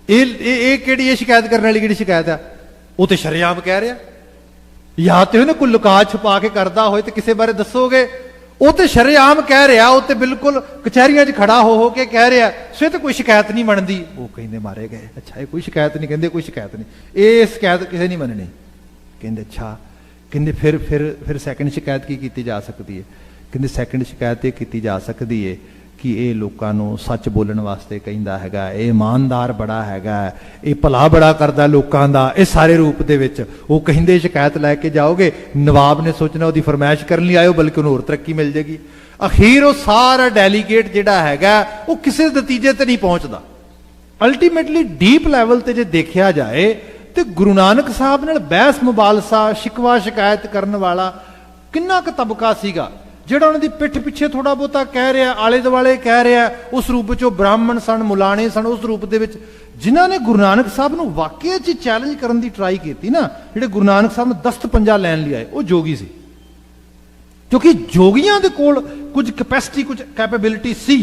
ये शिकायत करने वाली किहड़ी शिकायत है? वो तो शरेआम कह रहा, या तो ना कोई लुका छुपा के करता हो तो किसी बारे दसोगे? वो तो शरेआम कह रहा, वो तो बिल्कुल कचहरियां च खड़ा हो के कह रहा, सो तो कोई शिकायत नहीं मनती। वो कहिंदे मारे गए, अच्छा ये कोई शिकायत नहीं, कहते कोई शिकायत नहीं, ये शिकायत किसी नहीं मननी। कहते अच्छा, कहते फिर सैकंड शिकायत की जा सकती है? कहते सैकंड शिकायत ये की जा सकती है कि ये लोगों को सच बोलने वास्ते कहता हैगा, ये ईमानदार बड़ा हैगा, ये भला बड़ा करता लोगों का, इस सारे रूप दे विच वो कहिंदे शिकायत लैके जाओगे, नवाब ने सोचना उसकी फरमाइश करने आयो, बल्कि उन्होंने होर तरक्की मिल जाएगी। अखीर वो सारा डेलीगेट जिहड़ा हैगा वो किसी नतीजे ते नहीं पहुंचता। अल्टीमेटली डीप लैवल ते जे देखा जाए तो गुरु नानक साहब नाल बहस मुबालसा शिकवा शिकायत करने वाला किन्ना क तबका सीगा, ਜਿਹੜਾ ਉਹਨਾਂ ਦੀ ਪਿੱਠ ਪਿੱਛੇ ਥੋੜਾ ਬਹੁਤਾ ਕਹਿ ਰਿਹਾ, ਆਲੇ ਦੁਆਲੇ ਕਹਿ ਰਿਹਾ, ਉਸ ਰੂਪ ਵਿੱਚ ਉਹ ਬ੍ਰਾਹਮਣ ਸਨ, ਮੁਲਾਣੇ ਸਨ, ਉਸ ਰੂਪ ਦੇ ਵਿੱਚ ਜਿਨ੍ਹਾਂ ਨੇ ਗੁਰੂ ਨਾਨਕ ਸਾਹਿਬ ਨੂੰ ਵਾਕਿਆ 'ਚ ਚੈਲੰਜ ਕਰਨ ਦੀ ਟਰਾਈ ਕੀਤੀ ਨਾ, ਜਿਹੜੇ ਗੁਰੂ ਨਾਨਕ ਸਾਹਿਬ ਨੂੰ ਦਸਤ ਪੰਜਾ ਲੈਣ ਲਈ ਆਏ, ਉਹ ਜੋਗੀ ਸੀ। ਕਿਉਂਕਿ ਜੋਗੀਆਂ ਦੇ ਕੋਲ ਕੁਝ ਕੈਪੈਸਿਟੀ, ਕੁਝ ਕੈਪੇਬਿਲਿਟੀ ਸੀ,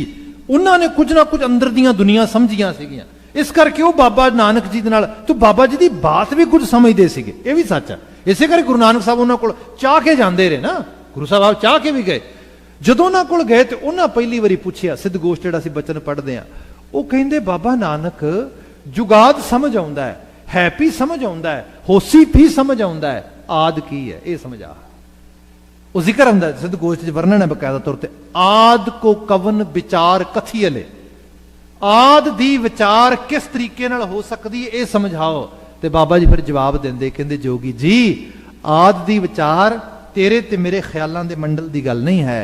ਉਹਨਾਂ ਨੇ ਕੁਝ ਨਾ ਕੁਝ ਅੰਦਰ ਦੀਆਂ ਦੁਨੀਆਂ ਸਮਝੀਆਂ ਸੀਗੀਆਂ। ਇਸ ਕਰਕੇ ਉਹ ਬਾਬਾ ਨਾਨਕ ਜੀ ਦੇ ਨਾਲ, ਤੇ ਬਾਬਾ ਜੀ ਦੀ ਬਾਤ ਵੀ ਕੁਝ ਸਮਝਦੇ ਸੀਗੇ, ਇਹ ਵੀ ਸੱਚ ਹੈ। ਇਸੇ ਕਰਕੇ ਗੁਰੂ ਨਾਨਕ ਸਾਹਿਬ ਉਹਨਾਂ ਕੋਲ ਚਾਹ ਕੇ ਜਾਂਦੇ ਰਹੇ ਨਾ, गुरु साहब आप चाह के भी गए। ਜਦੋਂ ਉਹਨਾਂ ਕੋਲ ਗਏ ਤੇ ਉਹਨਾਂ ਪਹਿਲੀ ਵਾਰੀ ਪੁੱਛਿਆ, ਸਿੱਧ ਗੋਸ਼ਟ ਜਿਹੜਾ ਅਸੀਂ ਬਚਨ ਪੜ੍ਹਦੇ ਆ, ਉਹ ਕਹਿੰਦੇ ਬਾਬਾ ਨਾਨਕ ਜੁਗਾਦ ਸਮਝ ਆਉਂਦਾ ਹੈ, ਹੈਪੀ ਸਮਝ ਆਉਂਦਾ ਹੈ, ਹੋਸੀ ਵੀ ਸਮਝ ਆਉਂਦਾ ਹੈ, ਆਦ ਕੀ ਹੈ ਇਹ ਸਮਝ ਆ। ਉਹ ਜ਼ਿਕਰ ਹੁੰਦਾ ਸਿੱਧ ਗੋਸ਼ਟ 'ਚ ਵਰਣਨ ਹੈ ਬਕਾਇਦਾ ਤੌਰ ਤੇ, ਆਦ ਕੋ ਕਵਨ ਵਿਚਾਰ ਕਥੀਲੇ, ਆਦ ਦੀ ਵਿਚਾਰ ਕਿਸ ਤਰੀਕੇ ਨਾਲ ਹੋ ਸਕਦੀ ਹੈ ਇਹ ਸਮਝਾਓ। ਤੇ ਬਾਬਾ ਜੀ ਫਿਰ ਜਵਾਬ ਦਿੰਦੇ, ਕਹਿੰਦੇ ਜੋਗੀ ਜੀ ਆਦ ਦੀ ਵਿਚਾਰ तेरे ते मेरे ख्यालों के मंडल की गल नहीं है,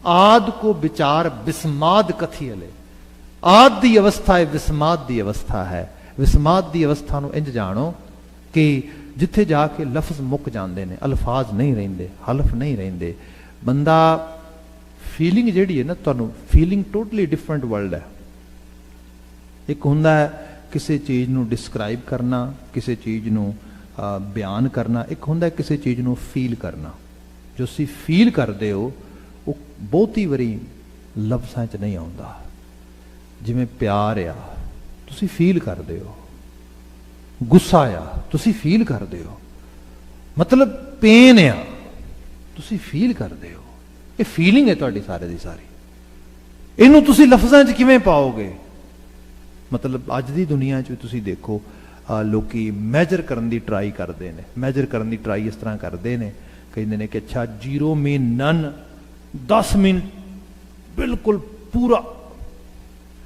आद को विचार विस्माद कथी हले, आद की अवस्था है विस्माद की अवस्था है। विस्माद की अवस्था को इंज जानो कि जिथे जाके लफ्ज मुक जाते हैं, अल्फाज नहीं रेंदे, हलफ नहीं रेंदे, बंदा फीलिंग जिहड़ी है ना, तुहानूं फीलिंग टोटली डिफरेंट वर्ल्ड है। एक हुंदा है किसी चीज़ नूं डिस्क्राइब करना, किसी चीज़ नूं बयान करना, एक हुंदा है किसी चीज़ नूं फील करना। जो तुसीं फील करते हो वो बहुती वारी लफ्ज़ां च नहीं आउंदा। जिवें प्यार आ तुसीं फील करते हो, गुस्सा आ तुसीं फील करते हो, मतलब पेन आ तुसीं फील करते हो, ये फीलिंग है तुहाडी सारे दी सारी। इहनूं तुसीं लफ्ज़ां च किवें पाओगे? मतलब अज दी दुनिया च तुसीं देखो लोकी मैजर करने की ट्राई करते हैं, मैजर करने की ट्राई इस तरह करते हैं, कहते हैं कि अच्छा 0 मीन नन, 10 मीन बिल्कुल पूरा।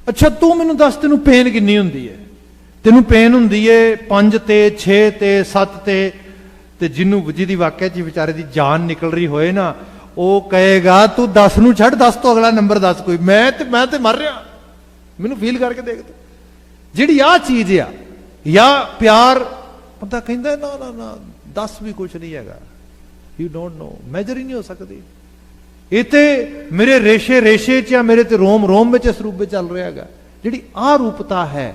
अच्छा तू मैनू दस तेनू पेन किन्नी हुंदी है? तेनू पेन हुंदी है 5 ते 6 ते 7 ते जिन्नू जिहदी वाकई च बेचारे दी जान निकल रही होए ना, वो कहेगा तू 10 नू छड़, 10 तो अगला नंबर दस कोई, मैं ते मर रहा, मैनू फील करके देख। जिहड़ी आ चीज़ आ या प्यार, बंदा कहता ना ना ना 10 भी कुछ नहीं है, यू डोंट नो, मेजर ही नहीं हो सकती। ये तो मेरे रेशे रेशे च या मेरे तो रोम रोम में इस रूप में चल रहा है। जिहड़ी आ रूपता है,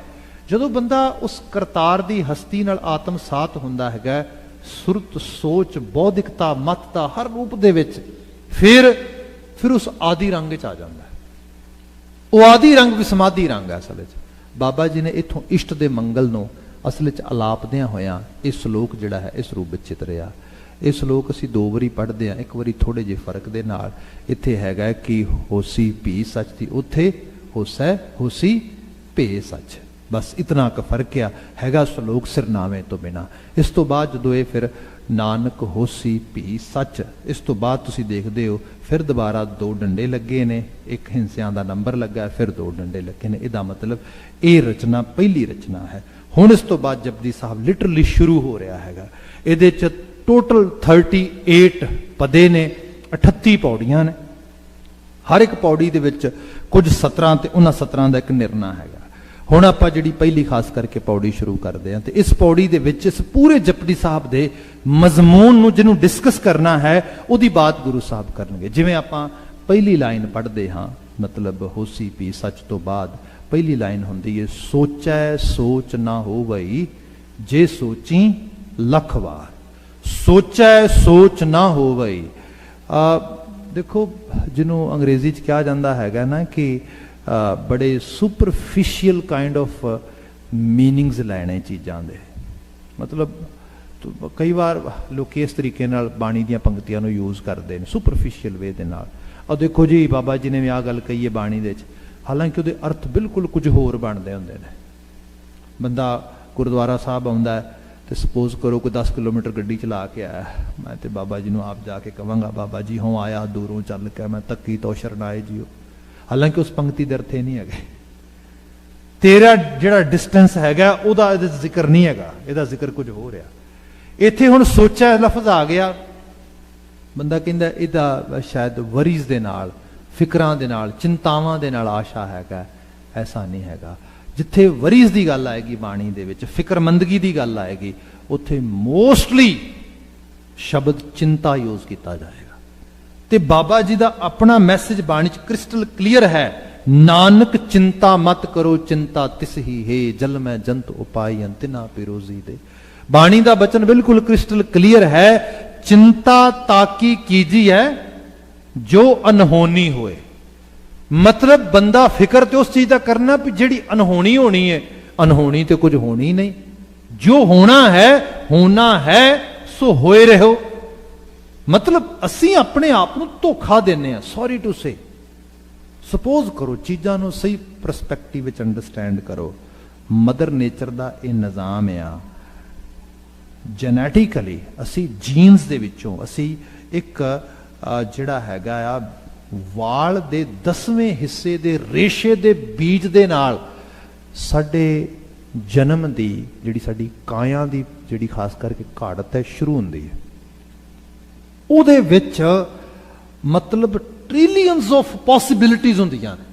जदों बंदा उस करतार की हस्ती नाल आत्मसात हुंदा है, सुरत सोच बौद्धिकता मतता हर रूप दे विच, फिर उस आदि रंग च आ जाता है। वो आदि रंग विसमादी रंग है असल च। बाबा जी ने इथों इष्ट दे मंगल नूं असल च अलापदियां होया इस श्लोक जिहड़ा है इस रूप विच चितरिया। ये श्लोक असीं 2 वारी पढ़ते हैं, एक बारी थोड़े जे फर्क दे नाल। इत्थे हैगा कि होसी भी सच थी, उत्थे होसै होसी भे सच, बस इतना क फर्क हैगा श्लोक सिरनावे तो बिना। इस तो बाद जो ये फिर नानक होसी भी सच, इस तो बाद तुसीं देखदे हो फिर दोबारा 2 डंडे लगे ने, एक हिंसियां दा नंबर लगा, फिर 2 डंडे लगे ने। इहदा मतलब ये रचना पहली रचना है। हुण इस तो बाद जपजी साहब लिटरली शुरू हो रहा हैगा। इहदे च टोटल 38 पदे ने, 38 पौड़ियां ने, हर एक पौड़ी दे विच कुछ 17 ते उन्हां 17 दा एक निर्णय हैगा। हुण आपां जिहड़ी पहली खास करके पौड़ी शुरू करते हैं, तो इस पौड़ी दे विच इस पूरे जपजी साहब दे मजमून नूं जिहनूं डिस्कस करना है उहदी बात गुरु साहब करनगे। जिवें आपां पहली लाइन पढ़ते हाँ, मतलब होसी पी सच तो बाद पहली लाइन हुंदी है, सोचै सोच ना हो वई जे सोची लख वार, सोचै सोच ना हो वई। देखो जिन्हों अंग्रेजी च कहा जाता है ना कि बड़े सुपरफिशियल काइंड ऑफ मीनिंग्स लैने चीज़ों के, मतलब तो कई बार लोग इस तरीके नाल बाणी दी पंक्तियां यूज़ करते हैं सुपरफिशियल वे दे नाल। और देखो जी बाबा जी ने भी आ गल कही है बाणी दे, हालांकि वो अर्थ बिल्कुल कुछ होर बनते होंगे ने। बंदा गुरुद्वारा साहब आउंदा है तो सपोज करो कोई 10 किलोमीटर गड्डी चला के आया, मैं तो बाबा जी को आप जाके कहांगा बाबा जी हों आया दूरों चल के मैं तकी तो शरणाए जियो। ਹਾਲਾਂਕਿ ਉਸ ਪੰਕਤੀ ਦੇ ਅਰਥ ਇਹ ਨਹੀਂ ਹੈਗੇ। ਤੇਰਾ ਜਿਹੜਾ ਡਿਸਟੈਂਸ ਹੈਗਾ ਉਹਦਾ ਇਹਦੇ ਜ਼ਿਕਰ ਨਹੀਂ ਹੈਗਾ, ਇਹਦਾ ਜ਼ਿਕਰ ਕੁਝ ਹੋ ਰਿਹਾ। ਇੱਥੇ ਹੁਣ ਸੋਚਿਆ ਲਫ਼ਜ਼ ਆ ਗਿਆ, ਬੰਦਾ ਕਹਿੰਦਾ ਇਹਦਾ ਸ਼ਾਇਦ ਵਰੀਜ਼ ਦੇ ਨਾਲ, ਫਿਕਰਾਂ ਦੇ ਨਾਲ, ਚਿੰਤਾਵਾਂ ਦੇ ਨਾਲ ਆਸ਼ਾ ਹੈਗਾ। ਐਸਾ ਨਹੀਂ ਹੈਗਾ। ਜਿੱਥੇ ਵਰੀਜ਼ ਦੀ ਗੱਲ ਆਏਗੀ ਬਾਣੀ ਦੇ ਵਿੱਚ, ਫਿਕਰਮੰਦਗੀ ਦੀ ਗੱਲ ਆਏਗੀ, ਉੱਥੇ ਮੋਸਟਲੀ ਸ਼ਬਦ ਚਿੰਤਾ ਯੂਜ਼ ਕੀਤਾ ਜਾਏਗਾ। ਤੇ ਬਾਬਾ ਜੀ ਦਾ ਆਪਣਾ ਮੈਸੇਜ ਬਾਣੀ 'ਚ ਕ੍ਰਿਸਟਲ ਕਲੀਅਰ ਹੈ, ਨਾਨਕ ਚਿੰਤਾ ਮਤ ਕਰੋ ਚਿੰਤਾ ਤਿਸ ਹੀ ਹੈ, ਜਲ ਮੈਂ ਜੰਤ ਉਪਾਈ ਅੰਤਿਨਾ ਪਿਰੋਜ਼ੀ ਦੇ। ਬਾਣੀ ਦਾ ਬਚਨ ਬਿਲਕੁਲ ਕ੍ਰਿਸਟਲ ਕਲੀਅਰ ਹੈ, ਚਿੰਤਾ ਤਾਕੀ ਕੀਜੀ ਹੈ ਜੋ ਅਨਹੋਨੀ ਹੋਏ। ਮਤਲਬ ਬੰਦਾ ਫਿਕਰ ਤੇ ਉਸ ਚੀਜ਼ ਦਾ ਕਰਨਾ ਵੀ ਜਿਹੜੀ ਅਨਹੋਣੀ ਹੋਣੀ ਹੈ। ਅਨਹੋਣੀ ਤੇ ਕੁਝ ਹੋਣੀ ਨਹੀਂ, ਜੋ ਹੋਣਾ ਹੈ ਸੋ ਹੋਏ ਰਹੋ। ਮਤਲਬ ਅਸੀਂ ਆਪਣੇ ਆਪ ਨੂੰ ਧੋਖਾ ਦਿੰਨੇ ਆ, ਸੌਰੀ ਟੂ ਸੇ। ਸਪੋਜ਼ ਕਰੋ, ਚੀਜ਼ਾਂ ਨੂੰ ਸਹੀ ਪਰਸਪੈਕਟਿਵ ਵਿੱਚ ਅੰਡਰਸਟੈਂਡ ਕਰੋ। ਮਦਰ ਨੇਚਰ ਦਾ ਇਹ ਨਿਜ਼ਾਮ ਆ, ਜੈਨੇਟਿਕਲੀ ਅਸੀਂ ਜੀਨਸ ਦੇ ਵਿੱਚੋਂ ਅਸੀਂ ਇੱਕ ਜਿਹੜਾ ਹੈਗਾ ਆ ਵਾਲ ਦੇ 10ਵੇਂ ਹਿੱਸੇ ਦੇ ਰੇਸ਼ੇ ਦੇ ਬੀਜ ਦੇ ਨਾਲ ਸਾਡੇ ਜਨਮ ਦੀ ਜਿਹੜੀ ਸਾਡੀ ਕਾਇਆ ਦੀ ਜਿਹੜੀ ਖਾਸ ਕਰਕੇ ਘਾੜਤ ਹੈ ਸ਼ੁਰੂ ਹੁੰਦੀ ਹੈ। ਉਹਦੇ ਵਿੱਚ ਮਤਲਬ ਟ੍ਰਿਲੀਅਨਸ ਆਫ ਪੋਸਿਬਿਲਿਟੀਜ਼ ਹੁੰਦੀਆਂ ਨੇ,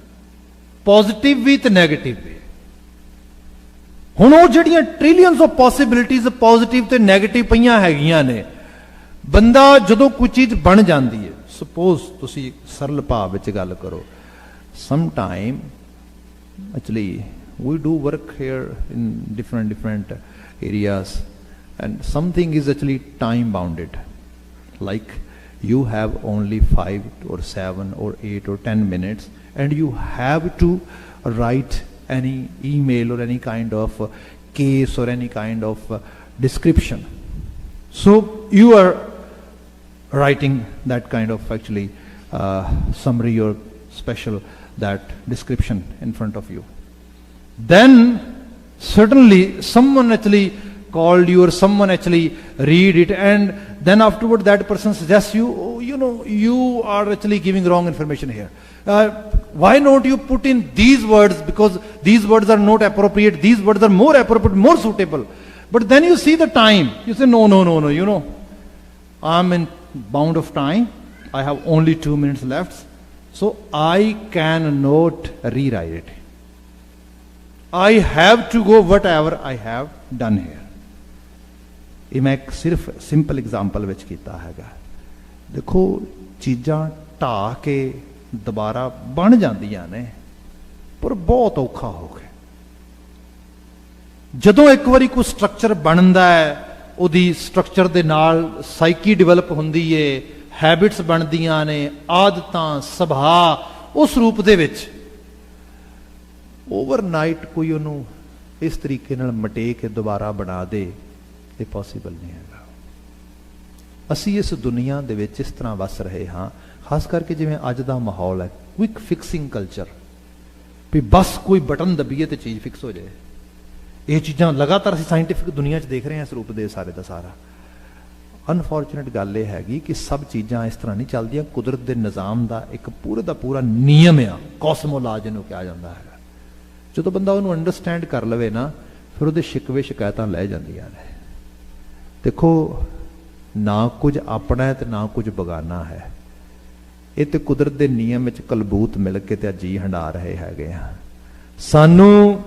ਪੋਜ਼ਿਟਿਵ ਵੀ ਤੇ ਨੈਗੇਟਿਵ ਵੀ। ਹੁਣ ਉਹ ਜਿਹੜੀਆਂ ਟ੍ਰਿਲੀਅਨਸ ਆਫ ਪੋਸਿਬਿਲਿਟੀਜ਼ ਪੋਜ਼ਿਟਿਵ ਤੇ ਨੈਗੇਟਿਵ ਪਈਆਂ ਹੈਗੀਆਂ ਨੇ, ਬੰਦਾ ਜਦੋਂ ਕੋਈ ਚੀਜ਼ ਬਣ ਜਾਂਦੀ ਹੈ, ਸਪੋਜ਼ ਤੁਸੀਂ ਸਰਲ ਭਾਵ ਵਿੱਚ ਗੱਲ ਕਰੋ, some time actually we do work here in different areas, and something is actually time bounded, like you have only 5 or 7 or 8 or 10 minutes and you have to write any email or any kind of case or any kind of description. So you are writing that kind of actually summary or special that description in front of you. Then certainly someone actually called you or someone actually read it, and then afterward that person suggests you, oh, you know, you are actually giving wrong information here. Why not you put in these words, because these words are not appropriate, these words are more appropriate, more suitable. But then you see the time, you say no, you know, I'm in bound of time, I have only 2 minutes left, so I cannot rewrite it. I have to go whatever I have done here. ਇਹ ਮੈਂ ਇੱਕ ਸਿਰਫ simple example ਵਿੱਚ ਕੀਤਾ ਹੈਗਾ। ਦੇਖੋ ਚੀਜ਼ਾਂ ਢਾਹ ਕੇ ਦੁਬਾਰਾ ਬਣ ਜਾਂਦੀਆਂ ਨੇ, ਪਰ ਬਹੁਤ ਔਖਾ ਹੋ ਗਿਆ। ਜਦੋਂ ਇੱਕ ਵਾਰੀ ਕੋਈ ਸਟਰਕਚਰ ਬਣਦਾ ਹੈ, ਉਹਦੀ ਸਟਰਕਚਰ ਦੇ ਨਾਲ ਸਾਈਕੀ ਡਿਵੈਲਪ ਹੁੰਦੀ ਏ, ਹੈਬਿਟਸ ਬਣਦੀਆਂ ਨੇ, ਆਦਤਾਂ, ਸੁਭਾਅ ਉਸ ਰੂਪ ਦੇ ਵਿੱਚ, ਓਵਰਨਾਈਟ ਕੋਈ ਉਹਨੂੰ ਇਸ ਤਰੀਕੇ ਨਾਲ ਮਟੇ ਕੇ ਦੁਬਾਰਾ ਬਣਾ ਦੇ, ਇਹ ਪੋਸੀਬਲ ਨਹੀਂ ਹੈਗਾ। ਅਸੀਂ ਇਸ ਦੁਨੀਆ ਦੇ ਵਿੱਚ ਇਸ ਤਰ੍ਹਾਂ ਵਸ ਰਹੇ ਹਾਂ, ਖਾਸ ਕਰਕੇ ਜਿਵੇਂ ਅੱਜ ਦਾ ਮਾਹੌਲ ਹੈ, ਕੁਇਕ ਫਿਕਸਿੰਗ ਕਲਚਰ, ਵੀ ਬਸ ਕੋਈ ਬਟਨ ਦਬੀਏ ਤੇ ਚੀਜ਼ ਫਿਕਸ ਹੋ ਜਾਏ। ਇਹ ਚੀਜ਼ਾਂ ਲਗਾਤਾਰ ਅਸੀਂ ਸਾਇੰਟੀਫਿਕ ਦੁਨੀਆ 'ਚ ਦੇਖ ਰਹੇ ਹਾਂ ਇਸ ਰੂਪ ਦੇ ਸਾਰੇ ਦਾ ਸਾਰਾ। ਅਨਫੋਰਚੂਨੇਟ ਗੱਲ ਇਹ ਹੈਗੀ ਕਿ ਸਭ ਚੀਜ਼ਾਂ ਇਸ ਤਰ੍ਹਾਂ ਨਹੀਂ ਚੱਲਦੀਆਂ। ਕੁਦਰਤ ਦੇ ਨਿਜ਼ਾਮ ਦਾ ਇੱਕ ਪੂਰੇ ਦਾ ਪੂਰਾ ਨਿਯਮ ਆ, ਕਾਸਮੋਲਾਜ ਇਹਨੂੰ ਕਿਹਾ ਜਾਂਦਾ ਹੈਗਾ। ਜਦੋਂ ਬੰਦਾ ਉਹਨੂੰ ਅੰਡਰਸਟੈਂਡ ਕਰ ਲਵੇ ਨਾ, ਫਿਰ ਉਹਦੇ ਸ਼ਿਕਵੇ ਸ਼ਿਕਾਇਤਾਂ ਲੈ ਜਾਂਦੀਆਂ ਨੇ। ਦੇਖੋ, ਨਾ ਕੁਝ ਆਪਣਾ ਹੈ ਤੇ ਨਾ ਕੁਝ ਬਗਾਨਾ ਹੈ। ਇਹ ਤੇ ਕੁਦਰਤ ਦੇ ਨਿਯਮ ਵਿੱਚ ਕਲਬੂਤ ਮਿਲ ਕੇ ਤੇ ਜੀ ਹੰਡਾ ਰਹੇ ਹੈਗੇ ਆ। ਸਾਨੂੰ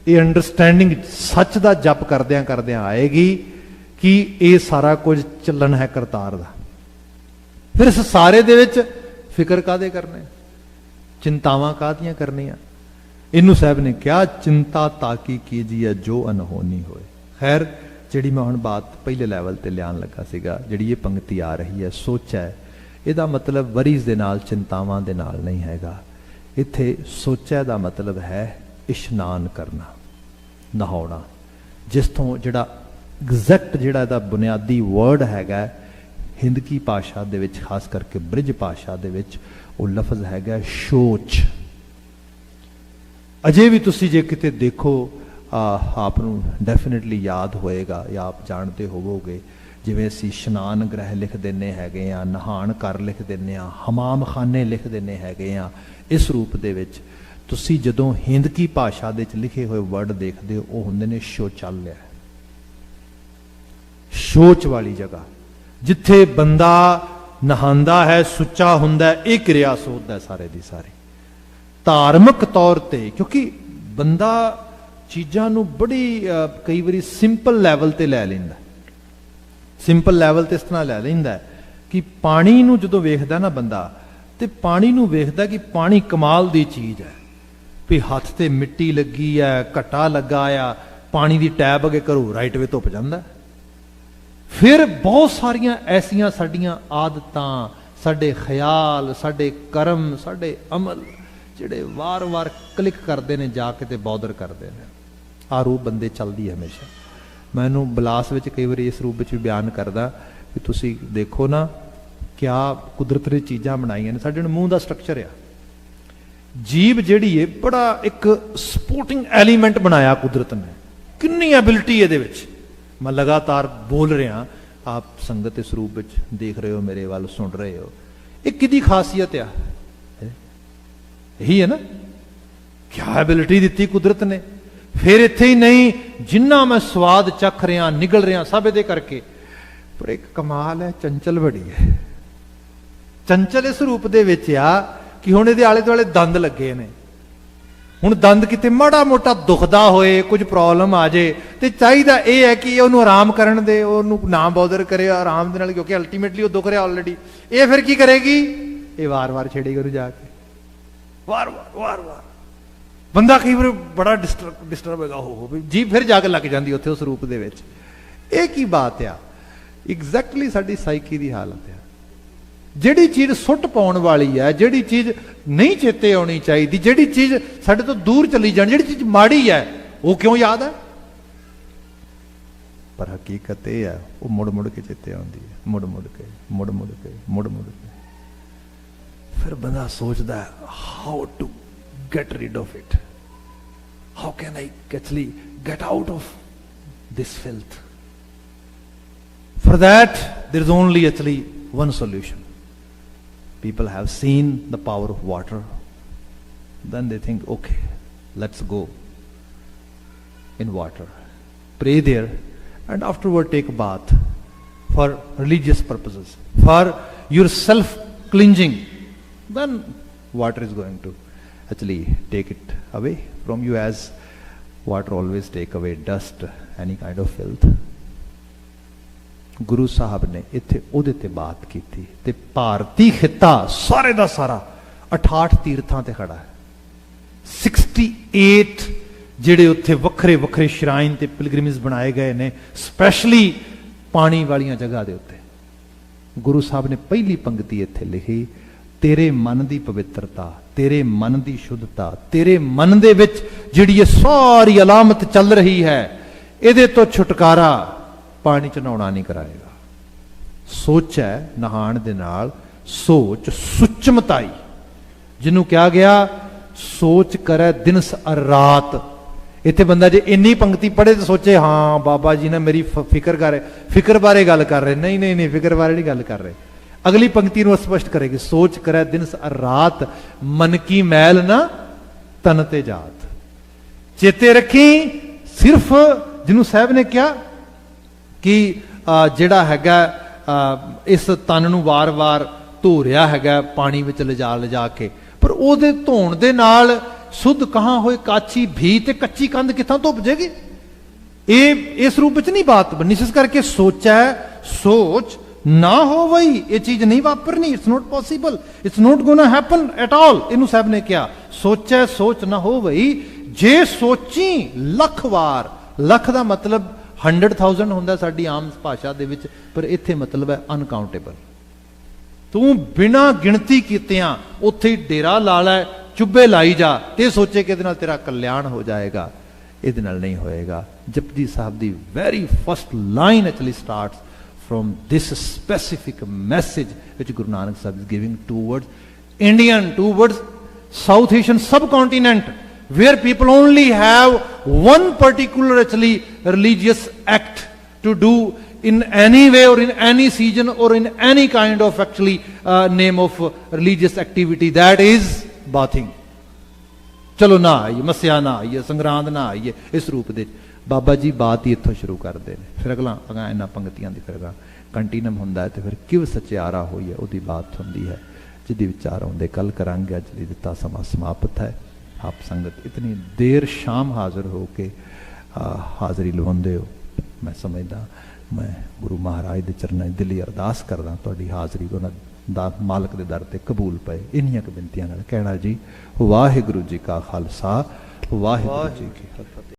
ਇਹ ਅੰਡਰਸਟੈਂਡਿੰਗ ਸੱਚ ਦਾ ਜਪ ਕਰਦਿਆਂ ਕਰਦਿਆਂ ਆਏਗੀ ਕਿ ਇਹ ਸਾਰਾ ਕੁਝ ਚੱਲਣ ਹੈ ਕਰਤਾਰ ਦਾ। ਫਿਰ ਇਸ ਸਾਰੇ ਦੇ ਵਿੱਚ ਫਿਕਰ ਕਾਹਦੇ ਕਰਨੇ, ਚਿੰਤਾਵਾਂ ਕਾਹਦੀਆਂ ਕਰਨੀਆਂ। ਇਹਨੂੰ ਸਾਹਿਬ ਨੇ ਕਿਹਾ, ਚਿੰਤਾ ਤਾਕੀ ਕੀਜੀਏ ਜੋ ਅਨਹੋਨੀ ਹੋਏ। ਖੈਰ, ਜਿਹੜੀ ਮੈਂ ਹੁਣ ਬਾਤ ਪਹਿਲੇ ਲੈਵਲ ਤੇ ਲਿਆਉਣ ਲੱਗਾ ਸੀਗਾ, ਜਿਹੜੀ ਇਹ ਪੰਕਤੀ ਆ ਰਹੀ ਹੈ, ਸੋਚ ਹੈ, ਇਹਦਾ ਮਤਲਬ ਵਰੀਜ਼ ਦੇ ਨਾਲ, ਚਿੰਤਾਵਾਂ ਦੇ ਨਾਲ ਨਹੀਂ ਹੈਗਾ। ਇੱਥੇ ਸੋਚਿਆ ਦਾ ਮਤਲਬ ਹੈ ਇਸ਼ਨਾਨ ਕਰਨਾ, ਨਹਾਉਣਾ, ਜਿਸ ਤੋਂ ਜਿਹੜਾ ਐਗਜ਼ੈਕਟ ਜਿਹੜਾ ਇਹਦਾ ਬੁਨਿਆਦੀ ਵਰਡ ਹੈਗਾ ਹਿੰਦਕੀ ਭਾਸ਼ਾ ਦੇ ਵਿੱਚ, ਖਾਸ ਕਰਕੇ ਬ੍ਰਿਜ ਭਾਸ਼ਾ ਦੇ ਵਿੱਚ, ਉਹ ਲਫ਼ਜ਼ ਹੈਗਾ ਸ਼ੋਚ। ਅਜੇ ਵੀ ਤੁਸੀਂ ਜੇ ਕਿਤੇ ਦੇਖੋ, ਆਪ ਨੂੰ ਡੈਫੀਨੇਟਲੀ ਯਾਦ ਹੋਏਗਾ ਜਾਂ ਆਪ ਜਾਣਦੇ ਹੋਵੋਗੇ, ਜਿਵੇਂ ਅਸੀਂ ਇਸ਼ਨਾਨ ਗ੍ਰਹਿ ਲਿਖ ਦਿੰਦੇ ਹੈਗੇ ਆ, ਨਹਾਣ ਘਰ ਲਿਖ ਦਿੰਦੇ ਆ, ਹਮਾਮ ਖਾਨੇ ਲਿਖ ਦਿੰਦੇ ਹੈਗੇ ਆ, इस रूप दे विच तुसी जदों हिंदकी भाषा दे विच लिखे हुए वर्ड देखदे हो वो हुंदे ने शौचालय, शौच वाली जगह जिथे बंदा नहांदा है, सुच्चा हुंदा है, एक क्रिया सोचदा है सारे दी सारी धार्मिक तौर ते, क्योंकि बंदा चीज़ां नूं बड़ी कई बारी सिंपल लैवल ते लै लैंदा। सिंपल लैवल ते इस तरह लै लैंदा कि पानी नूं जदों वेखदा ना बंदा ते पानी नूं वेखदा कि पानी कमाल दी चीज़ है, भी हत्थ ते मिट्टी लगी है, घट्टा लगा आ, पानी दी टैब अगे घरों राइट वे धुप जांदा। फिर बहुत सारियां ऐसियां साडियां आदतां, साडे ख्याल, साडे कर्म, साडे अमल जिहड़े वार वार क्लिक करते हैं जाके ते बॉदर करते हैं। आ रूप बंदे चलती है हमेशा। मैं इनू बिलास विच कई बार इस रूप में भी बयान करदा कि तुसी देखो ना क्या कुदरत ने चीज़ां बनाईयां ने। साडे मूँह का स्ट्रक्चर आ, जीभ जिहड़ी है बड़ा एक सपोर्टिंग एलीमेंट बनाया कुदरत ने, कितनी एबिलिटी इहदे विच। मैं लगातार बोल रहा, आप संगत इस रूप में देख रहे हो, मेरे वाल सुन रहे हो, एक किहदी खासियत आ, यही है ना, क्या एबिलिटी दी कुदरत ने। फिर इत्थे ही नहीं, जिन्ना मैं स्वाद चख रहा निगल रहा सब ये करके, पर एक कमाल है, चंचल बड़ी है। चंचल इस रूप दे विच आ कि हुण इहदे आले दुआले दंद लगे ने, हुण दंद किते माड़ा मोटा दुखदा होए, कुछ प्रॉब्लम आ जाए तो चाहिदा यह है कि उन्होंने आराम करन दे, उन्होंने ना बॉदर करे आराम दे नाल, क्योंकि अल्टीमेटली वो दुख रहा ऑलरेडी। ये फिर की करेगी, ये वार वार छेड़ेगी उन्हें जाके, वार वार वार वार। बंदा कई बार बड़ा डिस्टर्ब हो जी, फिर जाके लग जाती उत्थे उस रूप दे विच। एक ही बात आ, एग्जैक्टली साडी साइकी की हालत है। जिहड़ी चीज़ सुट पाउण वाली है, जिहड़ी चीज़ नहीं चेते आनी चाहिए, जिहड़ी चीज़ साडे तो दूर चली जानी, जिहड़ी चीज़ माड़ी है वो क्यों याद है, पर हकीकत यह है वो मुड़ मुड़ के चेते आती है, मुड़ मुड़ के मुड़ मुड़ के मुड़ मुड़ के। फिर बंदा सोचता है how to get rid of it, how can I actually get out of this filth. For that there is only actually one solution. People have seen the power of water, then they think, okay, let's go in water, pray there, and afterward take a bath for religious purposes, for your self-cleansing. Then water is going to actually take it away from you, as water always take away dust, any kind of filth. गुरु साहब ने इत्थे उहदे ते बात की ते भारती खिता सारे दा सारा 68 तीर्थां ते खड़ा है। 68 जिहड़े उत्थे वखरे वखरे श्राइन ते पिलग्रिमेज बनाए गए ने, स्पैशली पानी वालियां जगह दे उत्ते। गुरु साहब ने पहली पंक्ति इत्थे लिखी, तेरे मन दी पवित्रता, तेरे मन दी शुद्धता, तेरे मन दे विच जिहड़ी ये सारी अलामत चल रही है, इहदे तो छुटकारा पानी च नहाउणा नहीं कराएगा। सोच है नहाण दे नाल, सोच सुचमताई, जिन्हों कहा गया सोच करे दिन रात। इत्थे बंदा जे इन्नी पंक्ति पढ़े तो सोचे हाँ बाबा जी ने मेरी फिक्र कर, फिक्र बारे गल कर रहे, नहीं नहीं नहीं, फिक्र बारे नहीं गल कर रहे। अगली पंक्ति को स्पष्ट करेगी, सोच करे दिन रात, मन की मैल ना तन ते जात। चेते रखी, सिर्फ जिन्हों साहब ने क्या कि जिहड़ा हैगा इस तन नूं वार वार धो रहा हैगा पानी विच लिजा के, पर उहदे धोण दे नाल शुद्ध कहाँ होए, काची भी ते कच्ची कंध कित्थों धुप जाएगी। ये इस रूप में नहीं बात बननी। इस करके सोचा है, सोच ना हो वही ये चीज नहीं वापरनी, it's not possible, it's not gonna happen at all. इनू साहब ने क्या सोचा, सोच ना हो वही, जे सोची लख वार, लख का मतलब 100,000 होंदा साडी आम भाषा दे विच, पर इत्थे मतलब है अनकाउंटेबल। तू बिना गिणती कीतियां उत्थे ही डेरा ला लै, चुब्बे लाई जा ते सोचे कि इहदे नाल तेरा कल्याण हो जाएगा, इहदे नाल नहीं होएगा। जपजी साहब दी very first line actually starts from this specific message which Guru Nanak Sahib is giving towards Indian, towards South Asian subcontinent, where people only have one particular actually religious act to do in any way or in any season or in any kind of actually name of religious activity, that is bathing, ਚਲੋ ਨਾ ਆਈਏ, ਮੱਸਿਆ ਨਾ ਆਈਏ, ਸੰਗਰਾਂਦ ਨਾ ਆਈਏ, ਇਸ ਰੂਪ ਦੇ ਬਾਬਾ ਜੀ ਬਾਤ ਹੀ ਇੱਥੋਂ ਸ਼ੁਰੂ ਕਰਦੇ ਨੇ। ਫਿਰ ਅਗਲਾ ਇਹਨਾਂ ਪੰਕਤੀਆਂ ਦੀ ਫਿਰ ਅਗਾਂਹ ਕੰਟੀਨਮ ਹੁੰਦਾ ਹੈ, ਤੇ ਫਿਰ ਕਿਵ ਸਚਿਆਰਾ ਹੋਈ ਹੈ ਉਹਦੀ ਬਾਤ ਹੁੰਦੀ ਹੈ, ਜਿਹਦੀ ਵਿਚਾਰ ਆਉਂਦੇ ਕੱਲ ਕਰਾਂਗੇ, ਅੱਜ ਲਈ ਦਿੱਤਾ ਸਮਾਂ ਸਮਾਪਤ ਹੈ। ਆਪ ਸੰਗਤ ਇਤਨੀ ਦੇਰ ਸ਼ਾਮ ਹਾਜ਼ਰ ਹੋ ਕੇ ਹਾਜ਼ਰੀ ਲਵਾਉਂਦੇ ਹੋ, ਮੈਂ ਸਮਝਦਾ ਮੈਂ ਗੁਰੂ ਮਹਾਰਾਜ ਦੇ ਚਰਨਾਂ 'ਚ ਦਿਲੀ ਅਰਦਾਸ ਕਰਦਾ ਤੁਹਾਡੀ ਹਾਜ਼ਰੀ ਉਹਨਾਂ ਦਾ ਮਾਲਕ ਦੇ ਦਰ ਤੇ ਕਬੂਲ ਪਏ। ਇੰਨੀਆਂ ਕੁ ਬੇਨਤੀਆਂ ਨਾਲ ਕਹਿਣਾ ਜੀ, ਵਾਹਿਗੁਰੂ ਜੀ ਕਾ ਖਾਲਸਾ, ਵਾਹਿਗੁਰੂ ਜੀ ਕੀ ਫਤਿਹ।